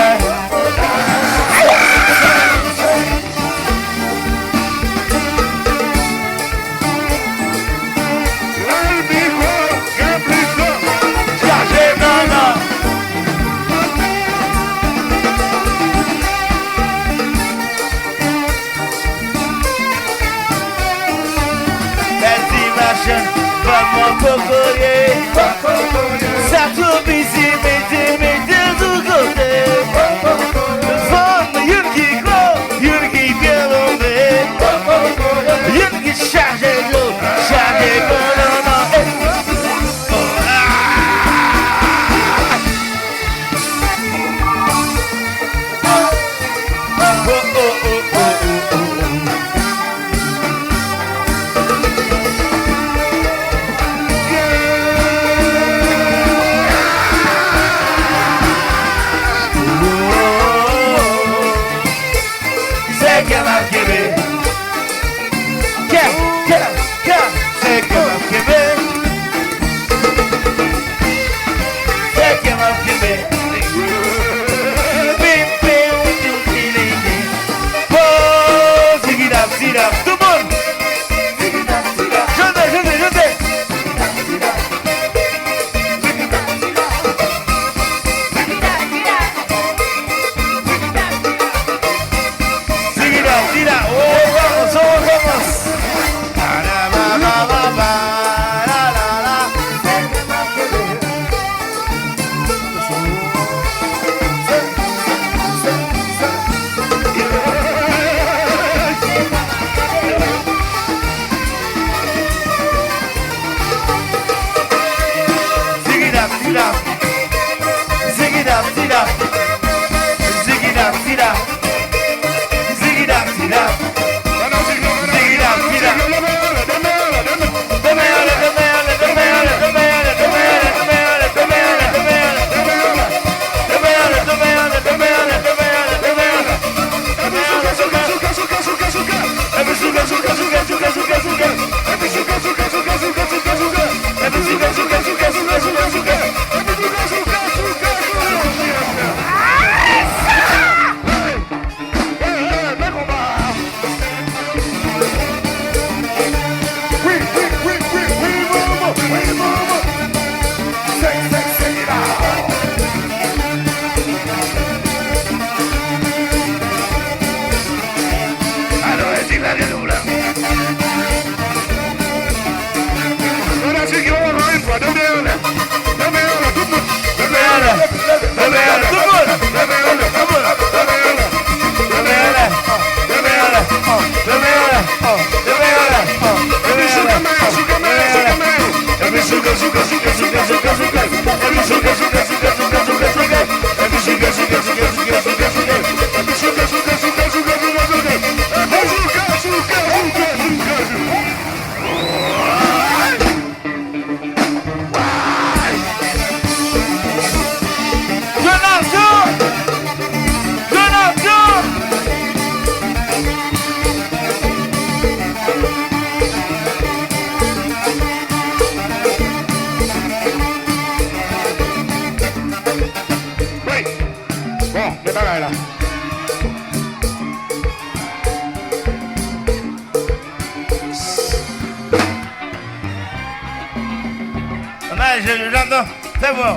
non, fais-moi.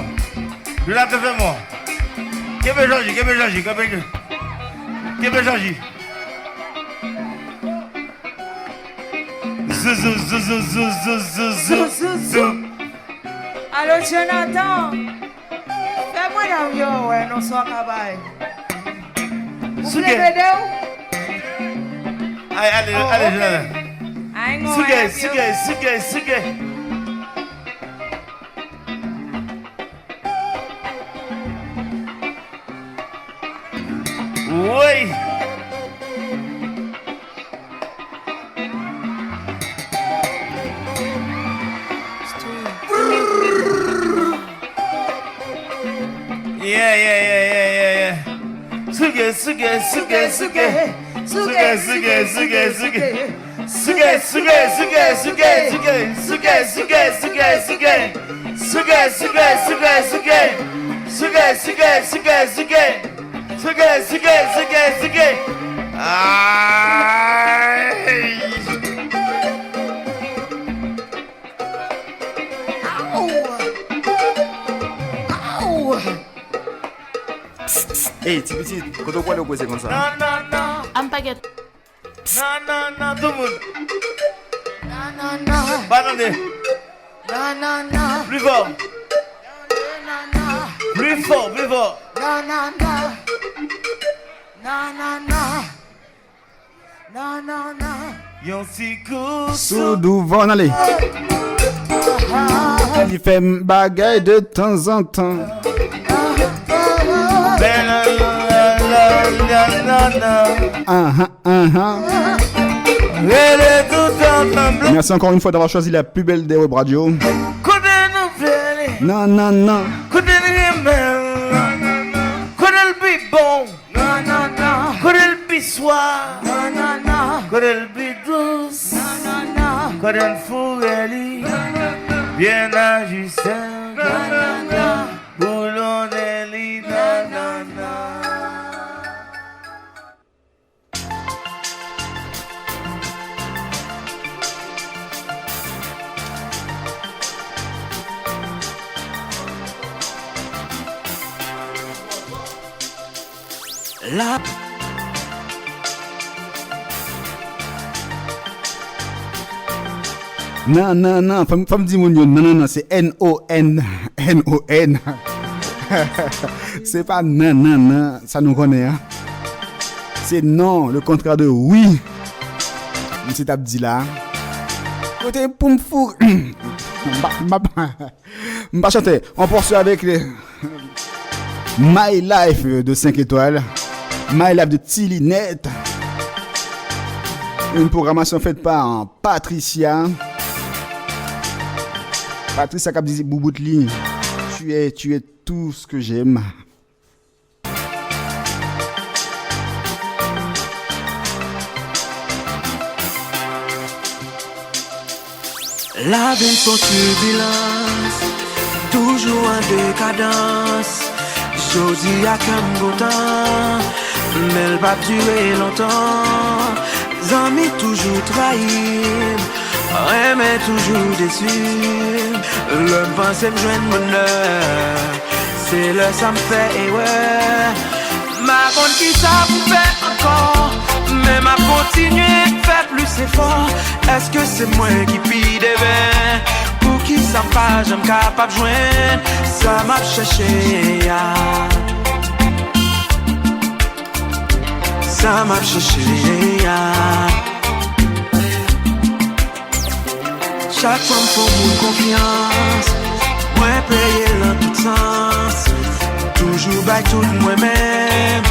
Je l'ai fait moi. Qu'est-ce que j'agis, Allô, Jonathan. Fais-moi la yo, ouais, non, soit cabaye. Vous voulez m'aider ou? Allez, Jonathan. Sugue. Oui. Yeah. Sugue. Hey, petit, quand on voit le poser comme ça. Non. Ampaguette. Non, tout le monde. Non. Banane. Non. Plus fort. Plus fort. Non. Yon si coup Soudou va en aller. Il fait bagaille de temps en temps. Merci encore une fois d'avoir choisi la plus belle des web radio. Non. Could be bon? Non. Could be soir? Non. Could be douce? Non. Could fouiller? Bien ajusté? Non. Boulonnelli? Non. La Non. Femme dit mon non, c'est N-O-N. C'est pas non, ça nous connaît. Hein? C'est non, le contraire de oui. C'est Abdi là. Côté poum fou. M'pas chanter. On poursuit avec les My Life de 5 étoiles. My Life de Tilinette. Une programmation faite par Patricia. Patricia qui dit Bouboutli. Tu es tout ce que j'aime. La vie pour turbulence, toujours en décadence. Jodi a comme content, mais elle va durer longtemps. Zami toujours trahi, mais toujours déçu. L'homme pense me joindre bonheur, c'est le ça me fait et ouais. Ma compte qui ça vous fait encore, mais m'a continué, fait plus effort. Est-ce que c'est moi qui pille des bains? Pour qui ça pas, j'aime capable de joindre. Ça m'a cherché, ça m'a cherché. Chaque femme faut mon confiance, moi payer dans tout sens. Toujours by tout moi-même,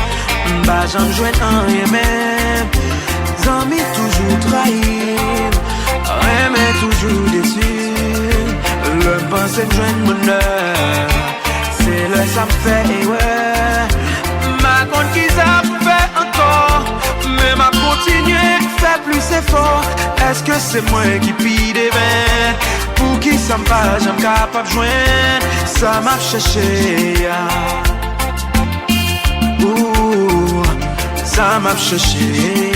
bah j'en joue en rien même. Zami toujours trahi, mais toujours déçu. Le pensée de joindre mon heure, c'est le ça me fait et ouais. Ma compte qui ça fait encore, mais m'a continué, fait plus effort. Est-ce que c'est moi qui pille des bains? Pour qui ça me va, j'aime capable de joindre. Ça m'a cherché, ouh, ça m'a cherché.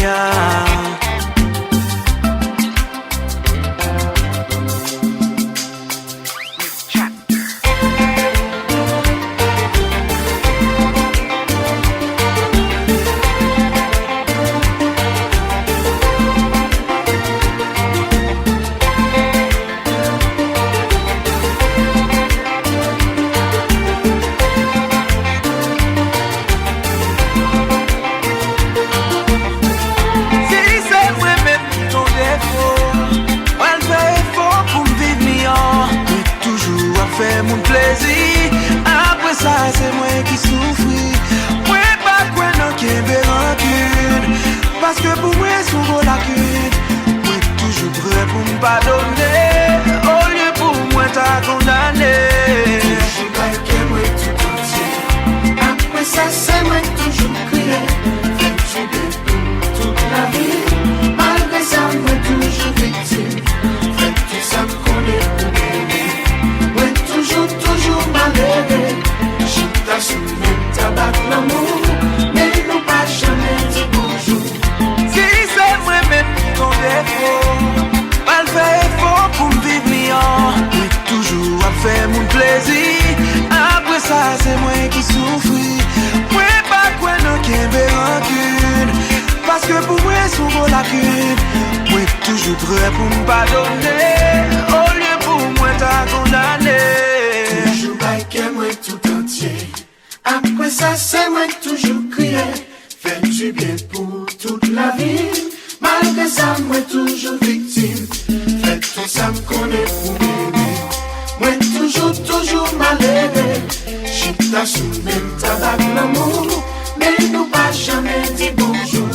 ça c'est moi qui souffre. Moi pas quoi non qu'un rancune. Parce que pour moi souvent la lacune. Moi toujours prêt pour me pardonner. Au lieu pour moi t'as condamné. Toujours baïque moi tout entier. Après ça c'est moi toujours crier. Fais du bien pour toute la vie. Malgré ça moi toujours victime. Fais tout ça me connaît pour bébé. Moi toujours malheureux. Chita sous même tabac l'amour. Mais nous pas jamais dit bonjour.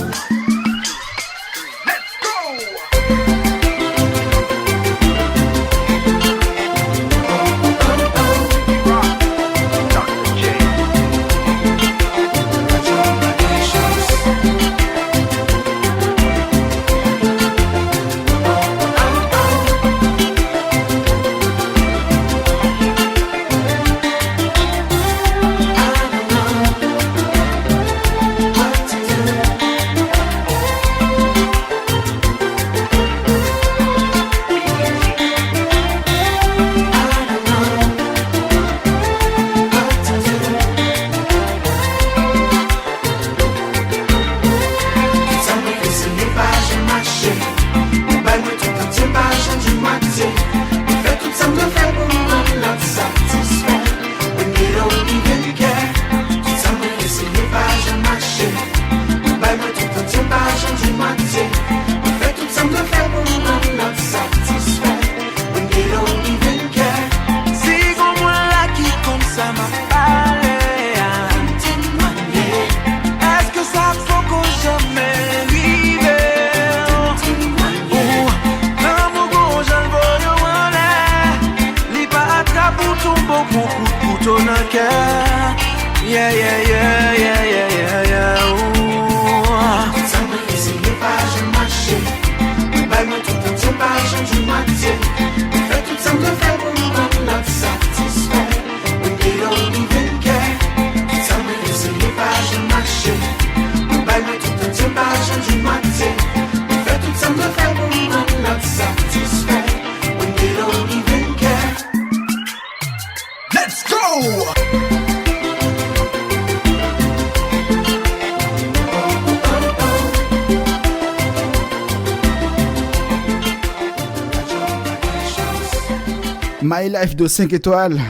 My Life de 5 étoiles.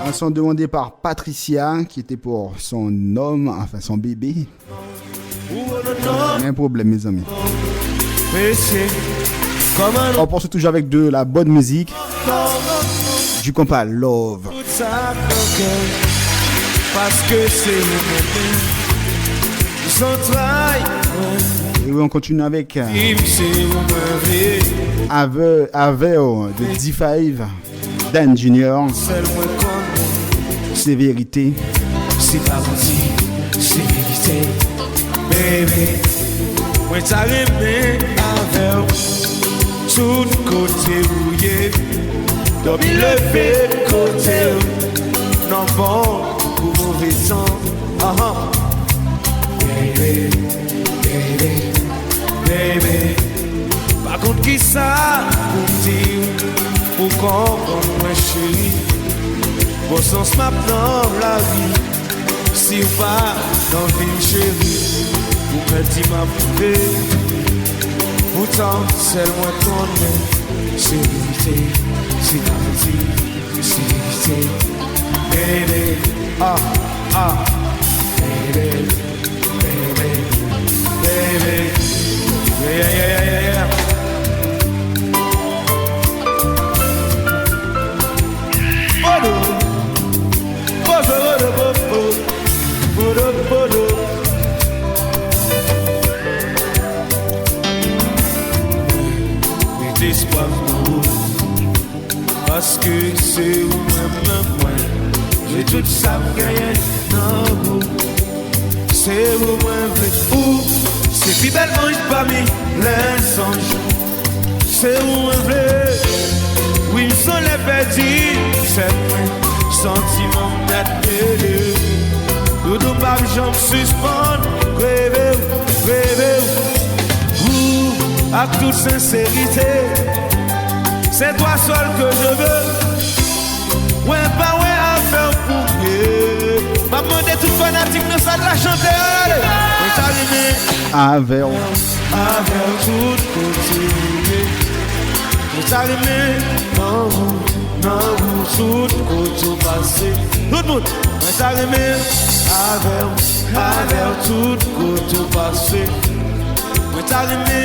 Un son demandé par Patricia qui était pour son homme, enfin son bébé. Un problème mes amis. On poursuit toujours avec de la bonne musique. Du compas Love. Parce que c'est son travail. Et oui, on continue avec Aveo de D5, Dan Junior, C'est vérité. C'est pas menti, c'est vérité. Bébé, moi t'as aimé Aveo, tout côté rouillé, dormi levé côté, non bon pour mauvais temps. Bébé, bébé, bébé. Par contre qui ça pour dire, pour comprendre moi chérie, pour sens m'a dans la vie, si ou pas dans la vie chérie, pour me dire m'a prouvé, pourtant c'est loin qu'on est, c'est vérité, c'est vérité, c'est vérité, bébé, bébé, bébé, bébé, yeah. D'espoir pour parce que c'est où moi j'ai tout ça gagné dans vous, c'est où moi où c'est plus belle mange pas mis l'insonge, c'est où moi oui sont les petits c'est moi sentiment d'être doudou pas jambe suspendre rêver à toute sincérité, c'est toi seul que je veux. Ouais, bah ouais. va chanter, allez. Moi t'arrivé. Avec tout côté. Moi t'arrivé. Non, tout côté passé. Tout le monde. Moi t'arrivé. Avec tout côté passé. Moi t'arrivé.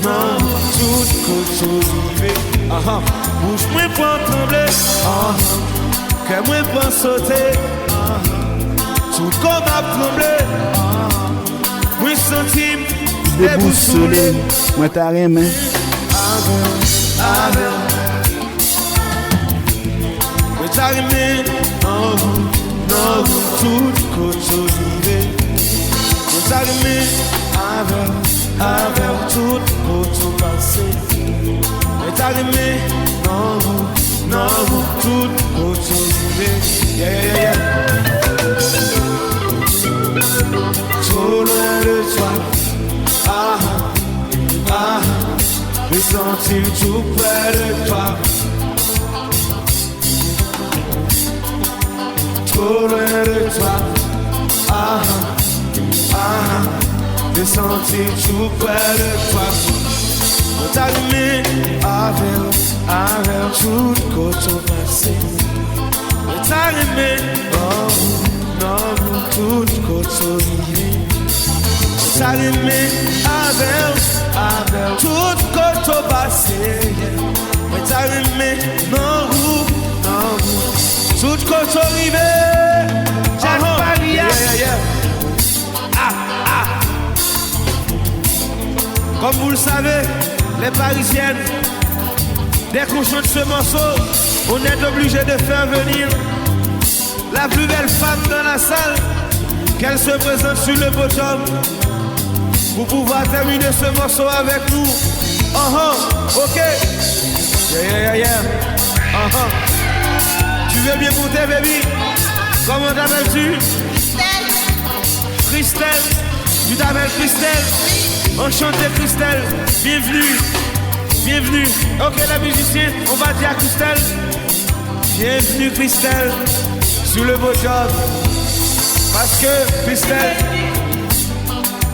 Non, tout côté arrivé. Bouche moi pour trembler. Que moi pour sauter. Tout comme a tremblé. Oui, sentime déboussolé. Moi t'as aimé. Moi t'as aimé. Non, tout côté arrivé. Moi t'as aimé. Avec tout côté passé. Moi t'as aimé. Non, tout côté arrivé. Yeah. Trop loin de toi, me sentir tout près de toi. Trop loin de toi, me sentir tout près de toi. On t'a allumé avec tout le côté passé. On t'a allumé, non, tout le côté arrivé. S'allumer avec tout côté passé. Mais t'allumer, non, tout côté arrivé. Comme vous le savez, les Parisiennes, dès qu'on chante ce morceau, on est obligé de faire venir la plus belle femme dans la salle, qu'elle se présente sur le podium. Pour pouvoir terminer ce morceau avec nous. Ok. Yeah. Tu veux bien monter, baby? Comment t'appelles-tu? Christelle. Tu t'appelles Christelle? Enchantée, Christelle. Bienvenue. Ok, la musicienne, on va dire à Christelle. Bienvenue, Christelle, sur le beau job. Parce que, Christelle,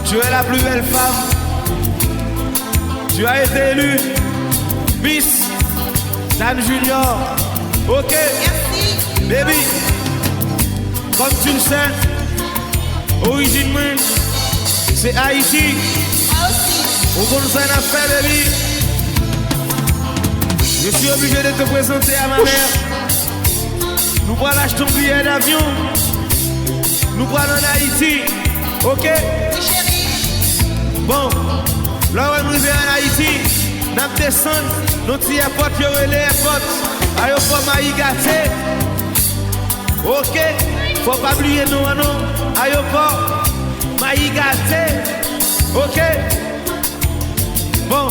tu es la plus belle femme. Tu as été élue Miss Dan Junior. Ok. Merci. Baby, comme tu le sais, origine c'est Haïti. Au bon sein d'affaires, baby. Je suis obligé de te présenter à ma mère. Nous allons acheter un billet d'avion. Nous allons en Haïti. Ok. Bon, là où on arrive en Haïti, nous descendons, nous tirons à porte, nous allons à porte, aéroport Maïgaté. Ok, faut pas oublier nous, aéroport Maïgaté. Ok, bon,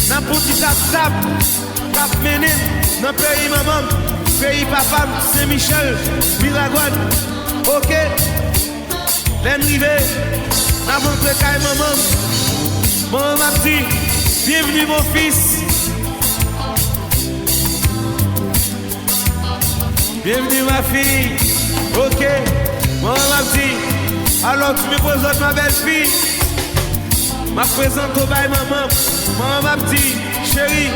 nous pour petit tap mené, dans le pays maman, pays papa, Saint-Michel, Miragouane. Ok, l'arrivée. N'a montré qu'à maman. Maman m'a dit, bienvenue mon fils. Bienvenue ma fille. Ok. Maman m'a dit, alors tu me présentes ma belle fille. Ma présente au bail maman. Maman m'a dit, chérie,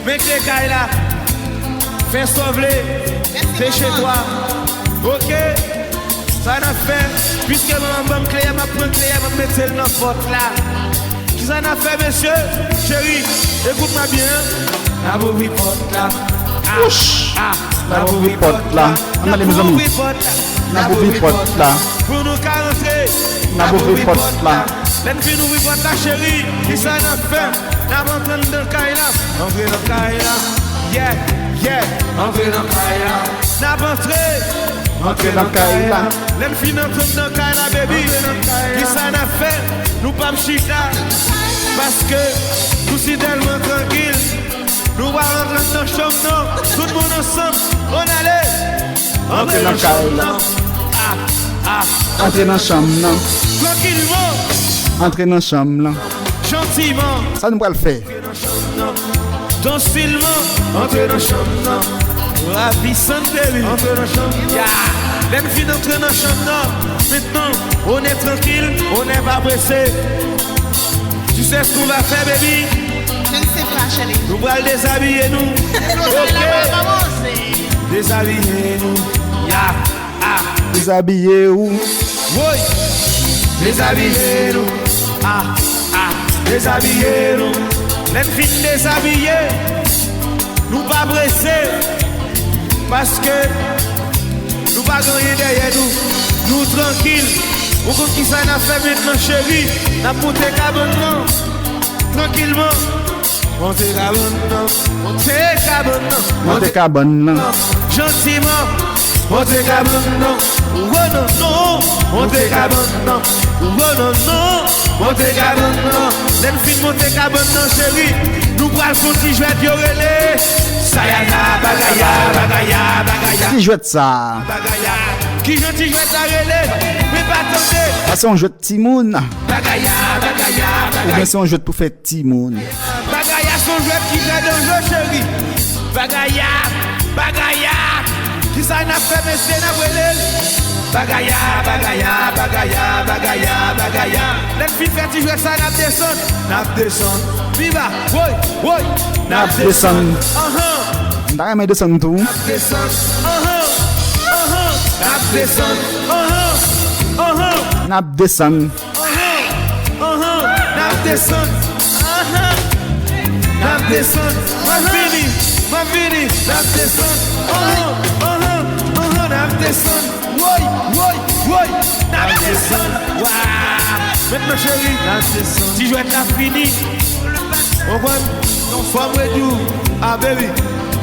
mets les cailles là. Fais sauver. C'est chez toi. Ok. Ça n'a fait, puisque maman m'a clé, m'a pris clé, m'a mis dans la porte là. Qu'est-ce que ça n'a fait, monsieur? Chérie, écoute-moi bien. La bouille porte là. La bouille porte là. On a les amis. La bouille porte là. Pour nous rentrer. La bouille porte là. L'ennemi nous ouvre porte là, chérie. Qu'est-ce que ça n'a fait? N'a pas entré dans le caille là. Entrez dans le caille là. Yeah. Entrez dans le caille là. N'a pas entré. Entrez dans le caille là. L'en fin entre dans le caille là, baby. Qui ça n'a fait? Nous pas m'chita. Parce que nous sommes tellement tranquilles. Nous allons rentrer dans la chambre, non. Tout le monde ensemble. On allait. Entrez dans le caille là. Entrez dans la chambre là. Tranquillement. Entrez dans la chambre là. Gentiment. Ça nous va le faire. Docilement. Entrez dans la chambre là. Ravissante, baby. Entrez dans la chambre. Les filles entrent dans la chambre. Maintenant, on est tranquille, on n'est pas pressé. Tu sais ce qu'on va faire, baby? Je ne sais pas, chérie. Nous allons déshabiller nous. Ok. Déshabiller nous. Ya. Ah. Déshabiller où? Oui. Déshabiller nous. Ah. Ah. Déshabiller nous. Les filles déshabiller. Nous pas pressés. Parce que nous pas gagner derrière nous. Nous tranquilles. Au compte qui ça n'a fait maintenant, chérie. N'a monté cabane. Tranquillement. Montez cabane. Montez cabane. Montez cabane. Gentiment. Montez cabane. Oh non, non. Montez cabane. Oh non, non. Montez cabane. Les filles montez cabane, chérie. Nous prenons son petit jouet violé. Sayana, bagaya, bagaya, bagaya. Qui joue ça? Bagaya. Qui gentil jouet la relais. Mais pas tenter. Ah, c'est un jeu de Timoun. Bagaya, bagaya, Ou bien c'est un jeu pour faire Timoun. Bagaya, son jouet qui fait dans le jeu, chérie. Bagaya, bagaya. Qui ça n'a fait, monsieur, n'a relais. Bagaya, bagaya, bagaya, bagaya, bagaya. Les filles fait jouer ça, n'a descend. N'a descend. Viva, oui, oui. N'a descend. N'a jamais descend tout. N'a descend. N'a descend. N'a descend. N'a descend. N'a descend. Ma fini. N'a descend. N'a descend. Oui, oui, oui. N'a descend. Waouh. Maintenant chérie. N'a descend. Si je vais être fini. On va. Non, faut me dire. Ah baby.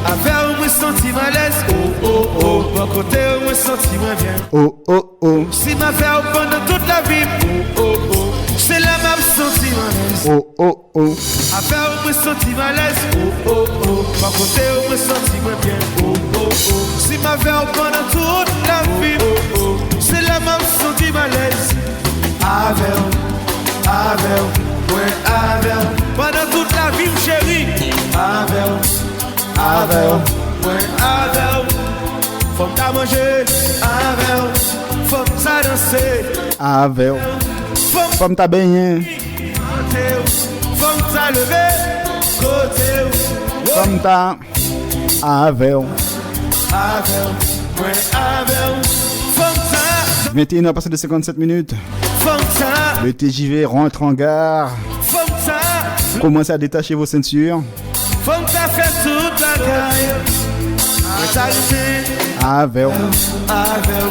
Avec un me senti malaise. Oh oh oh. Bon côté un me senti moins bien. Oh oh oh. Si m'a fait pendant toute la vie. Oh oh oh. C'est là m'a senti malaise. Oh oh oh. Avec un me senti malaise. Oh oh oh. Bon côté un me senti moins bien. Oh oh oh. Si m'a fait pendant toute la vie. Oh oh. C'est là m'a senti malaise. Avec. Ouais, avec. Pendant toute la vie, chérie. Avec. Ouais, avec. Faut t'as manger. Avec. Faut t'as danser. Avec. Faut t'as baigner. Faut t'as lever. Côté. Faut t'as. Avec. Ouais, avec. Faut t'as. 21h passé de 57 minutes. Faut t'as. Le TJV rentre en gare. Faut t'as. Commencez à détacher vos ceintures. Faut t'as fait toute la caille. Avec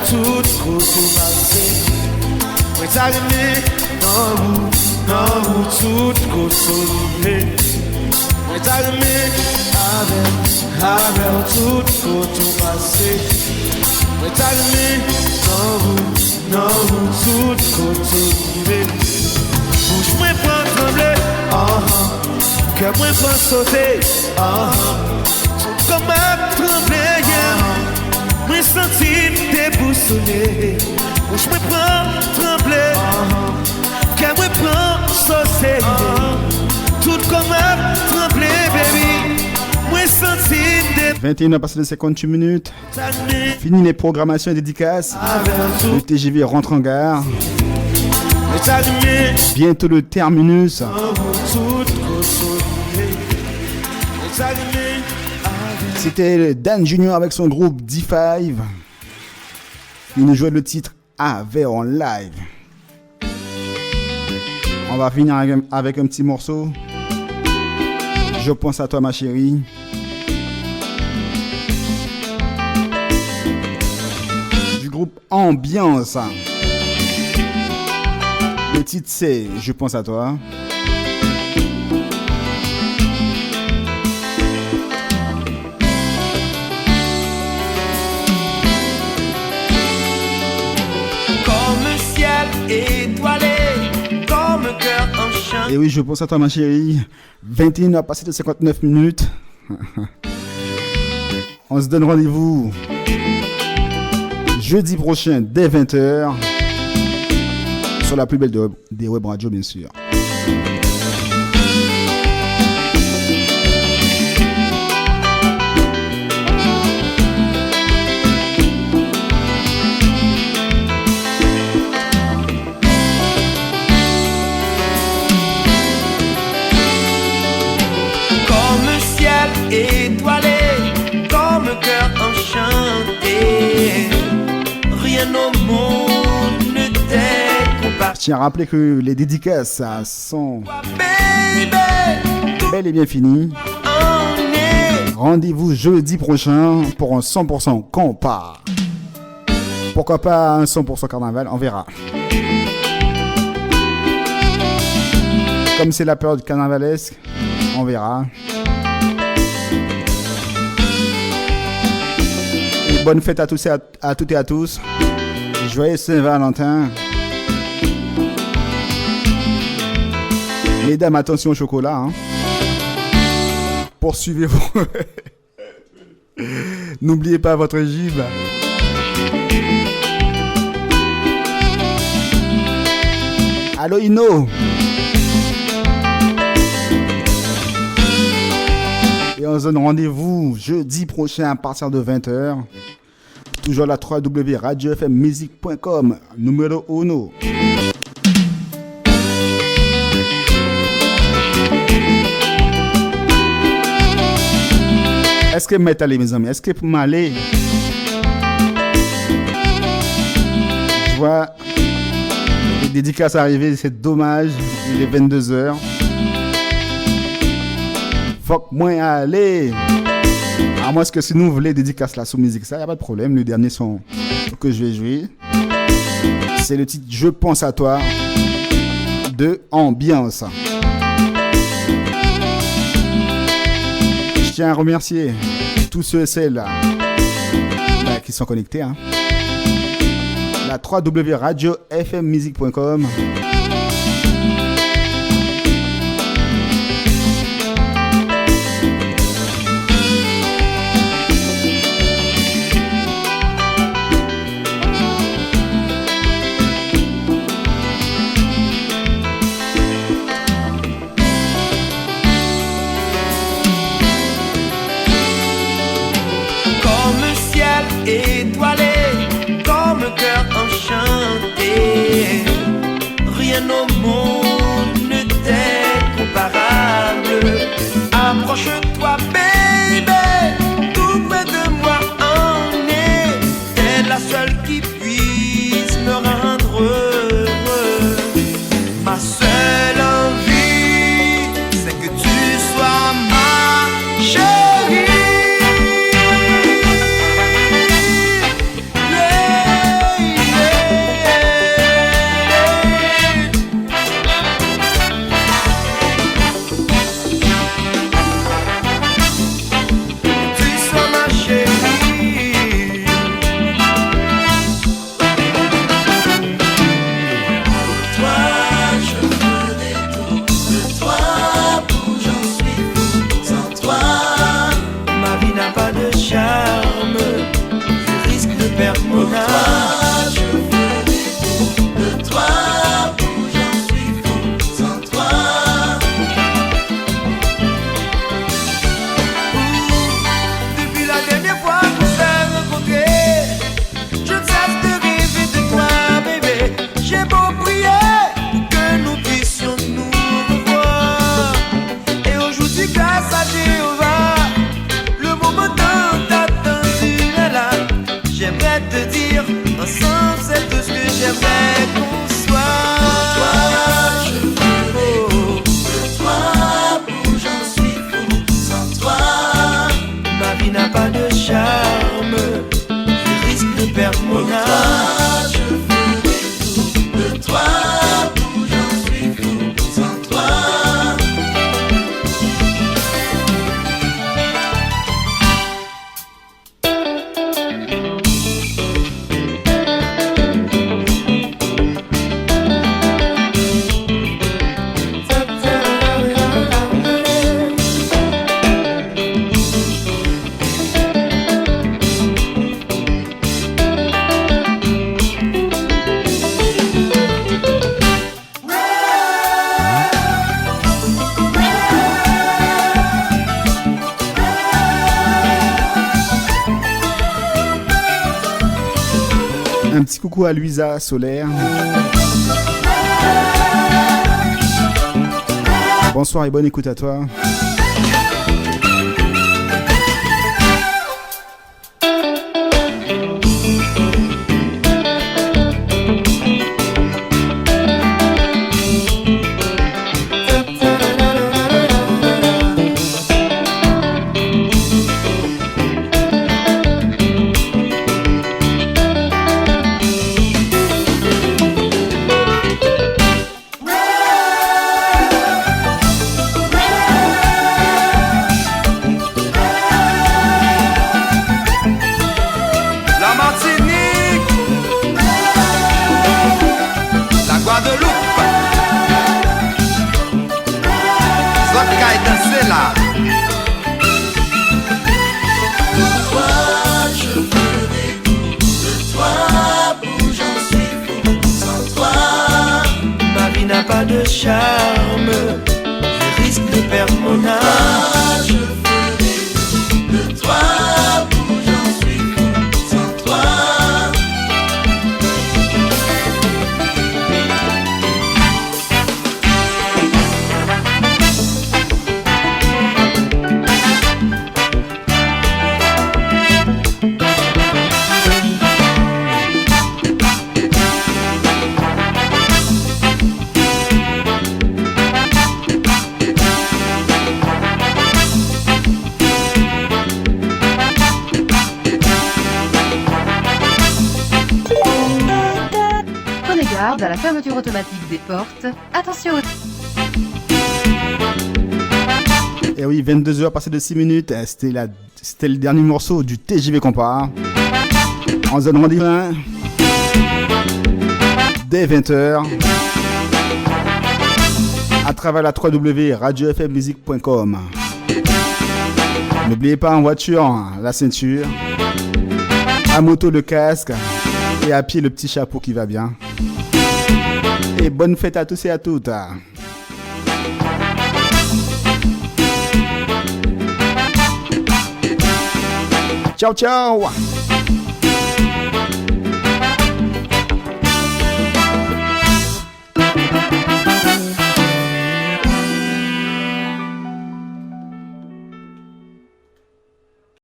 tout côté passé. Ouais, t'as aimé. Non, tout côté. Ouais, t'as aimé. Avec tout côté passé. Ouais, t'as aimé. Non, tout côté. Bouche moi pas trembler. Cœur moi pas sauter. Comme à trembler, moi senti déboussolé. Bouche me prend trembler, cœur me prend sauter. Tout comme à trembler, baby. Moi senti 21h passé de 58 minutes. Fini les programmations et dédicaces. Le TGV rentre en gare. Bientôt le terminus. C'était Dan Junior avec son groupe D5. Il nous jouait le titre Ave en live. On va finir avec un petit morceau. Je pense à toi ma chérie. Du groupe Ambiance. Le titre c'est Je pense à toi. Étoilé, comme cœur en chant. Et oui, je pense à toi ma chérie. 21h passé de 59 minutes. On se donne rendez-vous jeudi prochain dès 20h sur la plus belle des web radios bien sûr. tiens à rappeler que les dédicaces sont bel et bien finies. Rendez-vous jeudi prochain pour un 100% compas. Pourquoi pas un 100% carnaval, on verra. Comme c'est la période carnavalesque, on verra. Et bonne fête à tous et à toutes et à tous. Joyeux Saint-Valentin. Mesdames, attention au chocolat. Hein. Poursuivez-vous. N'oubliez pas votre gibbe. Allô Ino. Et on se donne rendez-vous jeudi prochain à partir de 20h. Toujours la www.radiofmmusic.com, numéro 1. Est-ce que m'aller mes amis? Est-ce que pour m'aller? Je vois les dédicaces arriver, c'est dommage. Il est 22h. Faut que moi aller. À moins que si nous voulons dédicace la sous musique, ça y a pas de problème. Le dernier son que je vais jouer, c'est le titre Je pense à toi de Ambiance. Je tiens à remercier tous ceux et celles qui sont connectés. Hein. La www.radiofmmusic.com. Étoilé, comme un cœur enchanté, rien au monde ne t'est comparable. Approche-toi, baby, tout près de moi en est. T'es la seule qui puisse me rendre heureux. Ma seule envie, c'est que tu sois ma chérie. Charme, je risque de perdre mon âme. Je ferai tout de toi, pour j'en suis fou sans toi. Depuis la dernière fois qu'on s'est rencontrés, je ne cesse de rêver de toi, bébé. J'ai beau prier pour que nous puissions nous revoir. Et aujourd'hui, grâce à Jéhovah, le moment j'aimerais te dire, ensemble c'est tout ce que j'aimerais qu'on soit. Pour toi, je ferai tout. De toi, pour j'en suis fou. Sans toi, ma vie n'a pas de charme. Je risque de perdre mon âme. Pour toi, je ferai tout. De toi, pour j'en suis fou. Sans toi. Un petit coucou à Luisa Solaire. Bonsoir et bonne écoute à toi. charme, je risque de perdre mon âme. Je ferai de toi où j'en suis fou sans toi. Prenez garde à la fermeture automatique des portes. Attention au... Et oui, 22h passé de 6 minutes, c'était le dernier morceau du TJV Compas. On se donne rendez-vous dès 20h à travers la www.radiofmmusique.com. N'oubliez pas en voiture la ceinture, à moto le casque et à pied le petit chapeau qui va bien. Et bonne fête à tous et à toutes. Ciao ciao.